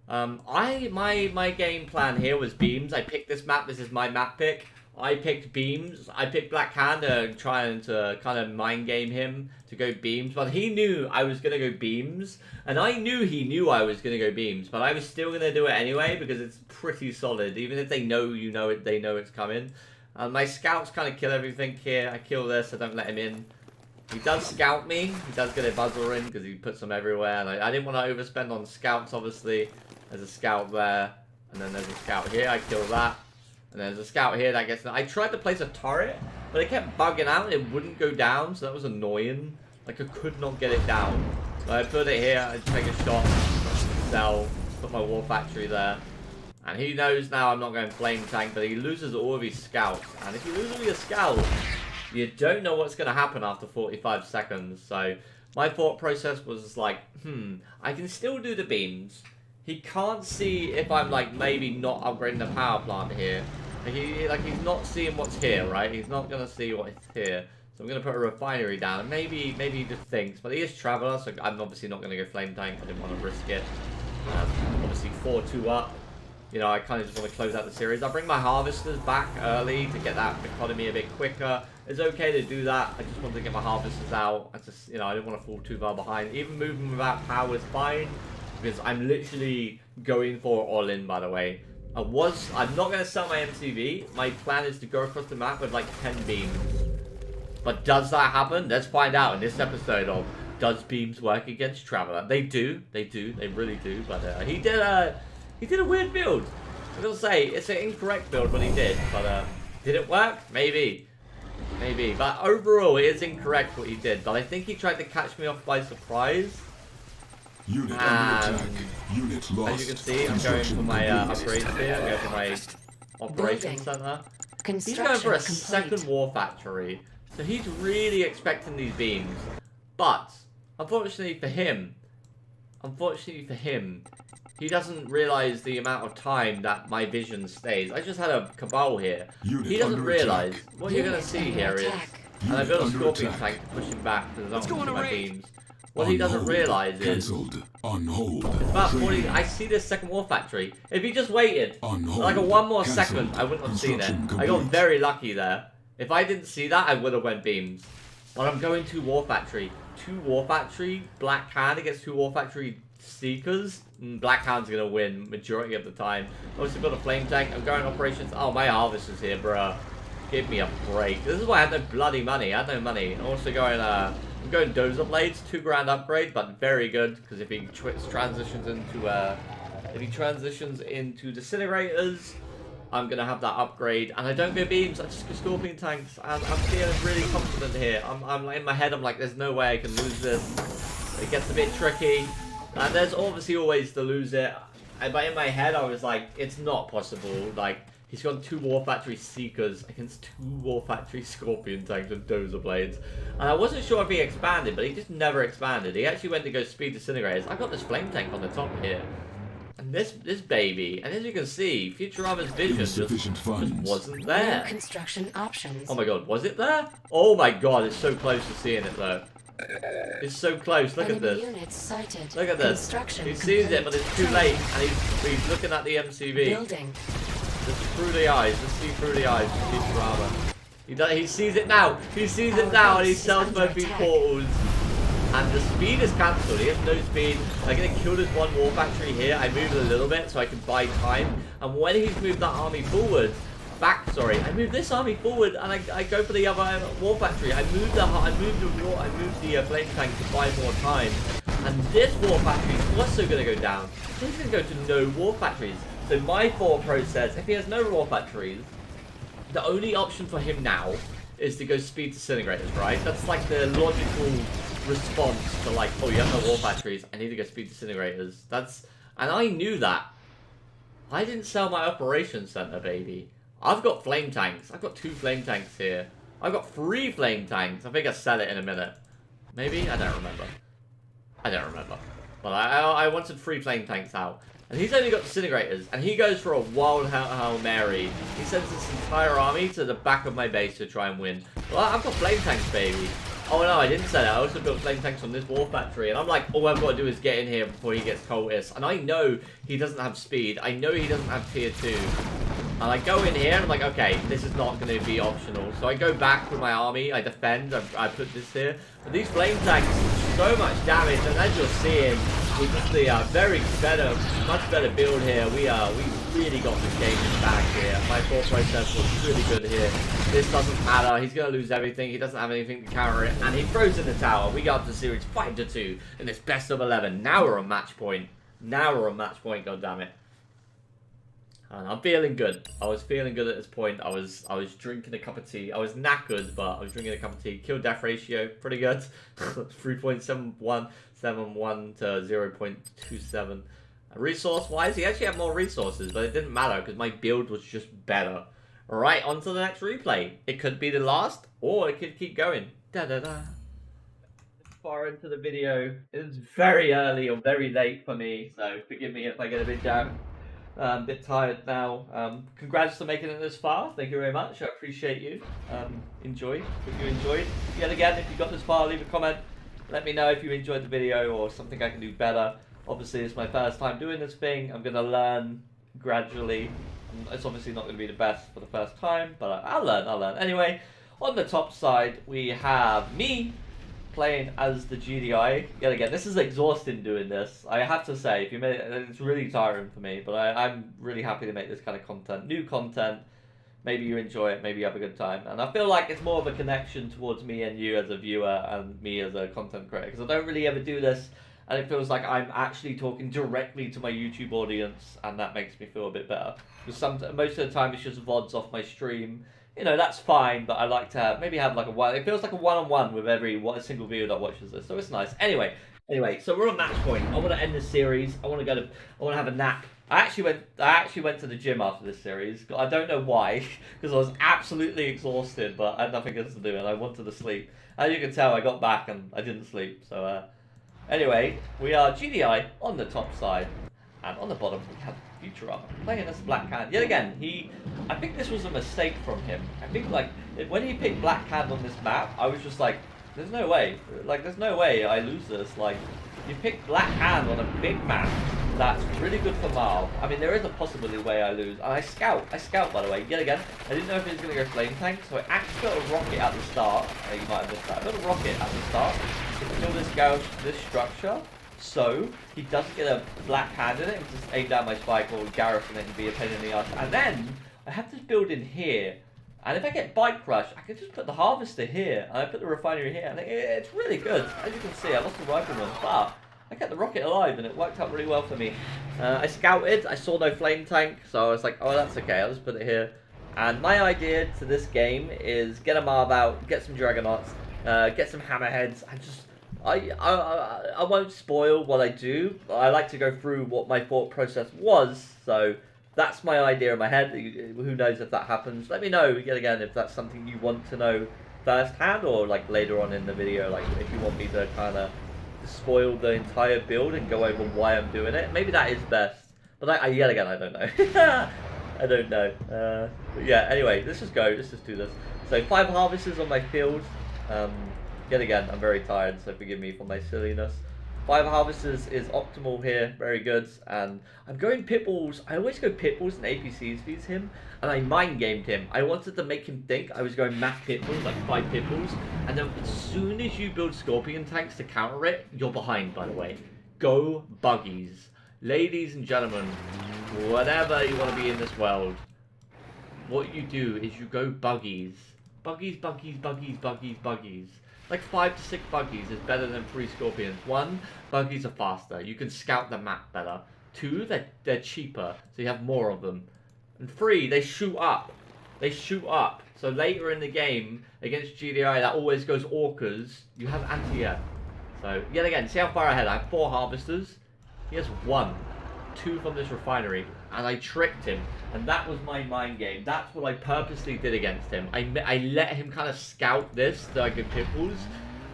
[SPEAKER 1] my game plan here was Beams. I picked this map. This is my map pick. I picked Beams. I picked Black Hand, trying to kind of mind game him to go Beams. But he knew I was going to go Beams. And I knew he knew I was going to go Beams. But I was still going to do it anyway because it's pretty solid. Even if they know you know it, they know it's coming. My scouts kind of kill everything here. I kill this. I don't let him in. He does scout me. He does get a buzzer in because he puts them everywhere. And I didn't want to overspend on scouts, obviously. There's a scout there. And then there's a scout here. I kill that. And there's a scout here that gets... I tried to place a turret, but it kept bugging out and it wouldn't go down, so that was annoying. Like, I could not get it down. So I put it here, I take a shot, sell, put my war factory there. And he knows now I'm not going flame tank, but he loses all of his scouts. And if you lose all your scouts, you don't know what's going to happen after 45 seconds. So my thought process was like, I can still do the beams. He can't see if I'm like maybe not upgrading the power plant here. He's not seeing what's here, right? He's not gonna see what's here. So I'm gonna put a refinery down, and maybe he just thinks. But he is Traveler, so I'm obviously not gonna go flame tank. I didn't want to risk it. Obviously 4-2 up. You know, I kind of just want to close out the series. I'll bring my harvesters back early to get that economy a bit quicker. It's okay to do that. I just wanted to get my harvesters out. I just, you know, I didn't want to fall too far behind. Even moving without power is fine. Because I'm literally going for all in, by the way. I'm not going to sell my MCV. My plan is to go across the map with like 10 beams. But does that happen? Let's find out in this episode of Does Beams Work Against Traveler? They do. They really do. But he did a weird build. I'm going to say, it's an incorrect build, but he did. But did it work? Maybe. Maybe. But overall, it is incorrect what he did. But I think he tried to catch me off by surprise.
[SPEAKER 2] Unit under attack. Unit lost.
[SPEAKER 1] As you can see, I'm going for my upgrades here. I'm going for my operations center. He's going for a second war factory. So he's really expecting these beams. But, unfortunately for him, he doesn't realize the amount of time that my vision stays. I just had a Cabal here. He doesn't realize. What you're going to see here is, and I built a Scorpion tank to push him back because I don't want to my beams. What he doesn't realize is, it's about 40, I see this second war factory. If he just waited, like one more second, I wouldn't have seen it. I got very lucky there. If I didn't see that, I would have went beams. But I'm going to war factory. 2 war factory, Black Hand against 2 war factory Seekers. Black Hand's going to win majority of the time. Obviously got a flame tank, I'm going operations. Oh, my harvest is here, bruh. Give me a break. This is why I had no bloody money. I had no money. I'm also going, I'm going Dozer Blades, 2 grand upgrade, but very good because if he transitions into Disintegrators, I'm gonna have that upgrade. And I don't go beams, I just go Scorpion tanks. And I'm feeling really confident here. I'm like in my head, I'm like, there's no way I can lose this. It gets a bit tricky, and there's obviously always to lose it. But in my head, I was like, it's not possible. Like, he's got 2 War Factory Seekers against 2 War Factory Scorpion tanks with Dozer Blades. And I wasn't sure if he expanded, but he just never expanded. He actually went to go speed Disintegrators. I got this flame tank on the top here. And this baby, and as you can see, Futurama's vision just wasn't there.
[SPEAKER 3] No construction options.
[SPEAKER 1] Oh my god, was it there? Oh my god, it's so close to seeing it though. It's so close, look at this. Look at this. He sees it, but it's too late, and he's looking at the MCV.
[SPEAKER 3] Building.
[SPEAKER 1] Just through the eyes, just see through the eyes of Futurama. He sees it now. He sees it now, and he sells both these portals. And the speed is cancelled. He has no speed. I'm going to kill this 1 war factory here. I move it a little bit so I can buy time. And when he's moved that army forward, I move this army forward, and I go for the other war factory. I move the flame tank to buy more time. And this war factory is also going to go down. He's going to go to no war factories. So my thought process, if he has no war factories, the only option for him now is to go speed disintegrators, right? That's like the logical response to like, oh, you have no war batteries, I need to go speed disintegrators. And I knew that. I didn't sell my operations center, baby. I've got flame tanks. I've got 2 flame tanks here. I've got 3 flame tanks. I think I'll sell it in a minute. Maybe? I don't remember. I don't remember. But I wanted 3 flame tanks out. And he's only got disintegrators. And he goes for a wild Hail Mary. He sends this entire army to the back of my base to try and win. Well, I've got flame tanks, baby. Oh no, I didn't sell it. I also built flame tanks on this war factory. And I'm like, all I've got to do is get in here before he gets cultists. And I know he doesn't have speed. I know he doesn't have tier 2. And I go in here and I'm like, okay, this is not going to be optional. So I go back with my army, I defend, I put this here. But these flame tanks do so much damage, and as you're seeing, with just the much better build here, we really got this game in the bag here. My thought process was really good here. This doesn't matter, he's going to lose everything, he doesn't have anything to counter it, and he throws in the tower. We got up to series 5-2 in this best of 11. Now we're on match point. Now we're on match point, goddammit. And I'm feeling good. I was feeling good at this point. I was drinking a cup of tea. I was knackered, but I was drinking a cup of tea. Kill death ratio, pretty good. 3.7171 to 0.27. Resource wise, he actually had more resources, but it didn't matter because my build was just better. Alright, on to the next replay. It could be the last, or it could keep going. Da-da-da. Far into the video. It's very early or very late for me, so forgive me if I get a bit down. A bit tired now. Congrats for making it this far. Thank you very much. I appreciate you. Enjoy. If you enjoyed. Yet again, if you got this far, leave a comment. Let me know if you enjoyed the video or something I can do better. Obviously, it's my first time doing this thing. I'm going to learn gradually. It's obviously not going to be the best for the first time, but I'll learn. Anyway, on the top side, we have me playing as the GDI. Yet again, this is exhausting doing this. I have to say, if you made it, it's really tiring for me, but I'm really happy to make this kind of content. New content. Maybe you enjoy it, maybe you have a good time. And I feel like it's more of a connection towards me and you as a viewer and me as a content creator, because I don't really ever do this, and it feels like I'm actually talking directly to my YouTube audience, and that makes me feel a bit better. Because most of the time it's just VODs off my stream. You know, that's fine, but I like to maybe have like it feels like a one-on-one with every single viewer that watches this, so it's nice. Anyway, so we're on match point. I want to end this series. I want to have a nap. I actually went to the gym after this series. I don't know why, because I was absolutely exhausted, but I had nothing else to do, and I wanted to sleep. As you can tell, I got back and I didn't sleep. So, anyway, we are GDI on the top side, and on the bottom we have Futurama playing as Black Hand. Yet again, I think this was a mistake from him. I think like when he picked Black Hand on this map, I was just like, there's no way. Like, there's no way I lose this. Like, you pick Black Hand on a big map that's really good for Marl. I mean, there is a possibility way I lose. And I scout, by the way. Yet again, I didn't know if he was going to go Flame Tank, so I actually got a rocket at the start. You might have missed that. I got a rocket at the start to kill this structure, so he doesn't get a Black Hand in it. And just aim down my spike or garrison it and be a pain in the ass. And then I have this build in here. And if I get Bike Rush, I can just put the Harvester here, and I put the Refinery here, and it's really good. As you can see, I lost the Rifleman, but I kept the rocket alive, and it worked out really well for me. I scouted, I saw no Flame Tank, so I was like, oh, that's okay, I'll just put it here. And my idea to this game is get a Marv out, get some Dragonauts, get some Hammerheads, and just... I won't spoil what I do, but I like to go through what my thought process was, so... That's my idea in my head. Who knows if that happens? Let me know, yet again, if that's something you want to know firsthand, or like later on in the video, like if you want me to kind of spoil the entire build and go over why I'm doing it. Maybe that is best. But yet again, I don't know. I don't know. But yeah, anyway, let's just go. Let's just do this. So 5 Harvesters on my field. Yet again, I'm very tired, so forgive me for my silliness. 5 Harvesters is optimal here, very good, and I'm going Pitbulls. I always go Pitbulls and APCs feeds him, and I mind gamed him. I wanted to make him think I was going max Pitbulls, like 5 Pitbulls, and then as soon as you build Scorpion tanks to counter it, you're behind, by the way. Go Buggies. Ladies and gentlemen, whatever you want to be in this world, what you do is you go Buggies. Buggies, Buggies, Buggies, Buggies, Buggies. Like 5 to 6 Buggies is better than 3 Scorpions. 1, Buggies are faster. You can scout the map better. 2, they're cheaper, so you have more of them. And 3, they shoot up. they shoot up. So later in the game, against GDI, that always goes Orcas, you have anti-air. So, yet again, see how far ahead? I have 4 harvesters. He has 1. 2 from this refinery. And I tricked him. And that was my mind game. That's what I purposely did against him. I let him kind of scout this so I could pitfalls.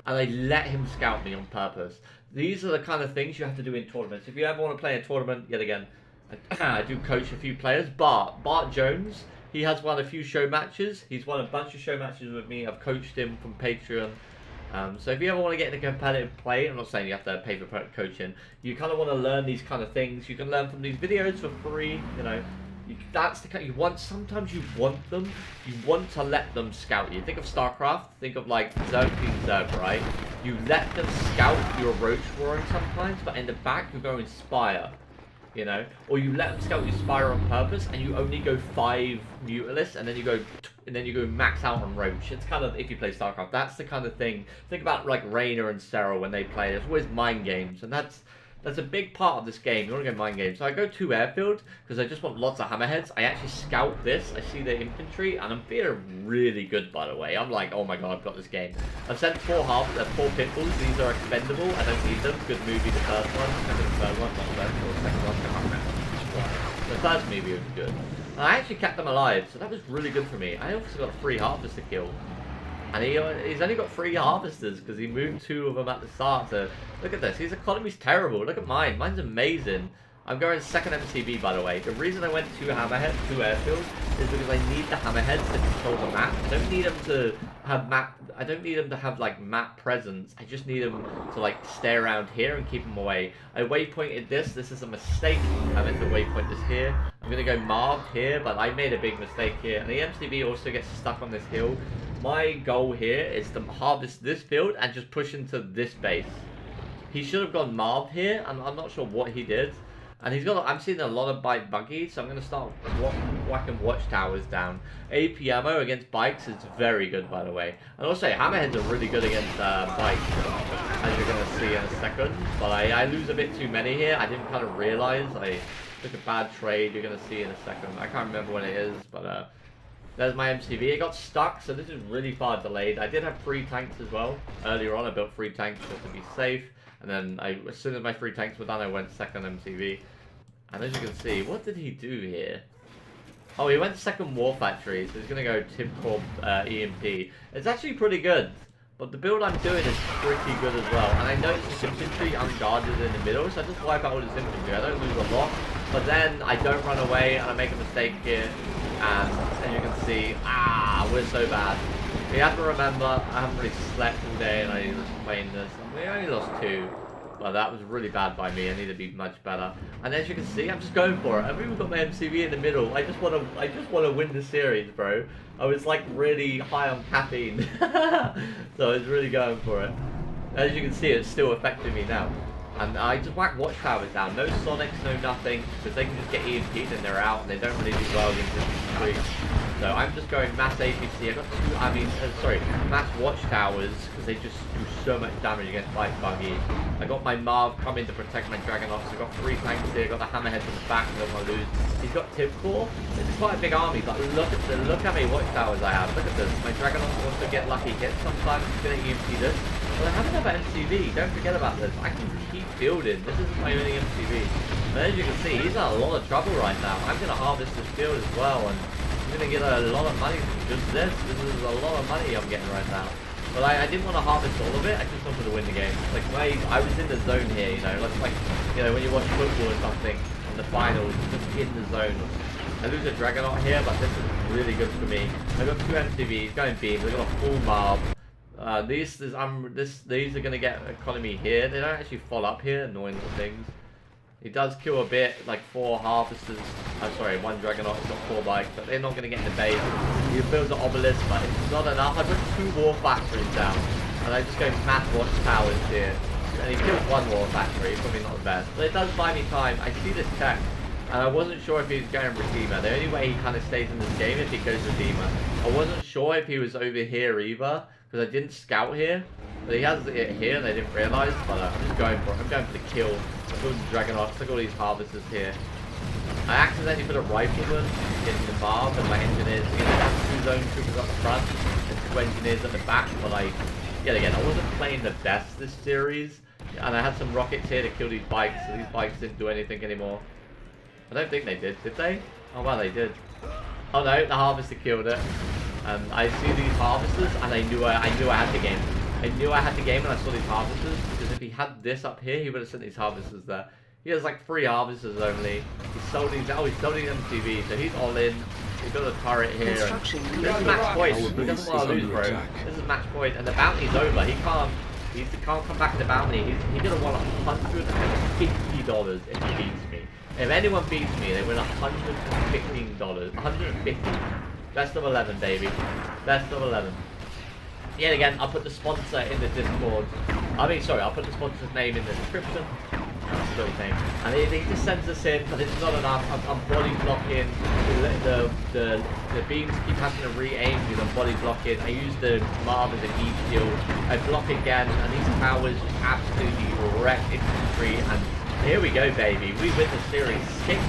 [SPEAKER 1] And I let him scout me on purpose. These are the kind of things you have to do in tournaments. If you ever want to play a tournament, yet again, I do coach a few players. Bart Jones, he has won a few show matches. He's won a bunch of show matches with me. I've coached him from Patreon. So if you ever want to get into competitive play, I'm not saying you have to pay for coaching. You kind of want to learn these kind of things. You can learn from these videos for free. You know, that's the kind you want. Sometimes you want them. You want to let them scout you. Think of StarCraft. Think of like Zerg being Zerg, right? You let them scout your roach roaring sometimes, but in the back you go Inspire. You know, or you let them scout your Spire on purpose, and you only go 5 Mutalists, and then you go max out on Roach. It's kind of, if you play StarCraft, that's the kind of thing. Think about like Reyna and Sarah when they play. There's always mind games, and that's a big part of this game. You want to go mind games. So I go to airfield because I just want lots of hammerheads. I actually scout this. I see the infantry, and I'm feeling really good, by the way. I'm like, oh my god, I've got this game. I've sent 4 pitfalls. These are expendable. I don't need them. Good movie, the first one. The third one, not the first or the second one. I can't remember. The first movie was good. And I actually kept them alive, so that was really good for me. I also got 3 harvesters to kill. And he's only got 3 harvesters because he moved 2 of them at the start. So look at this. His economy's terrible. Look at mine. Mine's amazing. I'm going second MCB, by the way. The reason I went to hammerheads, to airfield, is because I need the hammerheads to control the map. I don't need them to have map. I don't need them to have like map presence. I just need them to like stay around here and keep them away. I waypointed this. This is a mistake. I meant to waypoint this here. I'm gonna go Marv here, but I made a big mistake here. And the MCB also gets stuck on this hill. My goal here is to harvest this field and just push into this base. He should have gone Marv here, and I'm not sure what he did. And he's got, I'm seeing a lot of bike buggies, so I'm going to start whacking watchtowers down. AP ammo against bikes is very good, by the way. And also, hammerheads are really good against bikes, as you're going to see in a second. But I lose a bit too many here. I didn't kind of realize. I took a bad trade. You're going to see in a second. I can't remember when it is, but there's my MCV. It got stuck, so this is really far delayed. I did have 3 tanks as well. Earlier on, I built 3 tanks just to be safe. And then, as soon as my 3 tanks were done, I went second MCV. And as you can see, what did he do here? Oh, he went second War Factory, so he's going to go Tip Corp EMP. It's actually pretty good, but the build I'm doing is pretty good as well. And I noticed his infantry unguarded in the middle, so I just wipe out all his infantry. I don't lose a lot, but then I don't run away, and I make a mistake here. And as you can see, we're so bad. We have to remember, I haven't really slept all day, and I was playing this. And we only lost 2. Well, that was really bad by me. I need to be much better. And as you can see, I'm just going for it. I've even got my MCV in the middle. I just want to win the series, bro. I was like really high on caffeine, so I was really going for it. As you can see, it's still affecting me now. And I just whack watchtowers down. No Sonics, no nothing, because they can just get EMP'd and they're out, and they don't really do well against infantry. So I'm just going mass APC. I got 2, mass watchtowers, because they just do so much damage against bike buggy. I got my Marv coming to protect my Dragonoffs. I got 3 tanks here. I got the hammerheads in the back. I don't want to lose. He's got Tip Corps. This is quite a big army, but look how many watchtowers I have. Look at this. My Dragonoffs also get lucky hits sometimes. He's going to EMP this. But I have another MCV. Don't forget about this. I can keep building. This isn't my only MCV. But as you can see, he's in a lot of trouble right now. I'm going to harvest this field as well, and I'm going to get a lot of money from just this. This is a lot of money I'm getting right now. But I didn't want to harvest all of it. I just wanted to win the game. Like I was in the zone here, you know, like you know when you watch football or something in the finals, just in the zone. I lose a Dragonaut here, but this is really good for me. I got 2 MCVs going beams. I got a full Marv. These are gonna get economy here. They don't actually fall up here, annoying little things. He does kill a bit, like 4 harvesters. I'm sorry, 1 Dragonaut, he's got 4 bikes, but they're not gonna get in the base. He builds an obelisk, but it's not enough. I put 2 war factories down, and I just go mass watchtowers here. And he kills 1 war factory, probably not the best. But it does buy me time. I see this tech, and I wasn't sure if he was going Redeemer. The only way he kind of stays in this game is if he goes Redeemer. I wasn't sure if he was over here either, because I didn't scout here. But he has it here and I didn't realise, but I'm just going for it. I'm going for the kill. I'm building Dragonauts. Look at all these harvesters here. I accidentally put a rifleman in the Marv and my engineers, you know, that's 2 zone troopers up the front and 2 engineers at the back, but like, yet again, I wasn't playing the best this series, and I had some rockets here to kill these bikes, so these bikes didn't do anything anymore. I don't think they did they? Oh well, they did. Oh no, the harvester killed it. I see these harvesters, and I knew I had the game. I knew I had the game when I saw these harvesters, because if he had this up here, he would have sent these harvesters there. He has like 3 harvesters only. He sold these, oh, he's sold these MTV, so he's all in. He's got a turret here. This is match point. He doesn't want to lose, bro. This is match point, and the bounty's over. He can't come back to the bounty. He's gonna want $150 if he beats me. If anyone beats me, they win $115. 150. Best of 11, baby. Best of 11. Yet again, I'll put the sponsor in the Discord. I'll put the sponsor's name in the description. That's still his name. And he just sends us in, but it's not enough. I'm body blocking. The beams keep having to re-aim because I'm body blocking. I use the Marv as a heat shield. I block again, and these towers just absolutely wreck infantry. And here we go, baby. We win the series 6-2.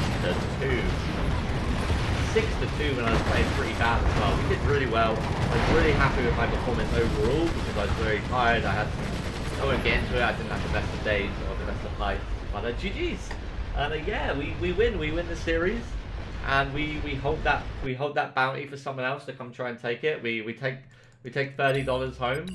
[SPEAKER 1] 6-2 when I was playing pretty bad as well. We did really well. I was really happy with my performance overall because I was very tired. I won't get into it. I didn't have the best of days or the best of nights. But GG's. And yeah, we win the series, and we hold that bounty for someone else to come try and take it. We take $30 home,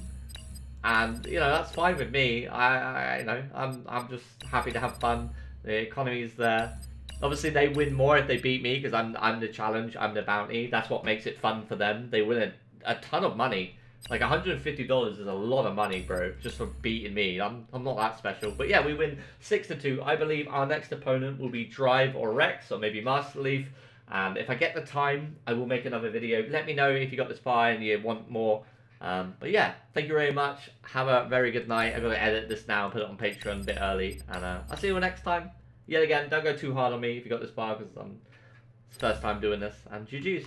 [SPEAKER 1] and you know that's fine with me. I'm just happy to have fun. The economy is there. Obviously, they win more if they beat me because I'm the challenge, I'm the bounty. That's what makes it fun for them. They win a ton of money. Like $150 is a lot of money, bro, just for beating me. I'm not that special. But yeah, we win 6-2. I believe our next opponent will be Drive or Rex or maybe Master Leaf. And if I get the time, I will make another video. Let me know if you got this far and you want more. But yeah, thank you very much. Have a very good night. I'm going to edit this now and put it on Patreon a bit early. And I'll see you next time. Yet again, don't go too hard on me if you got this far because it's the first time doing this. And GG's.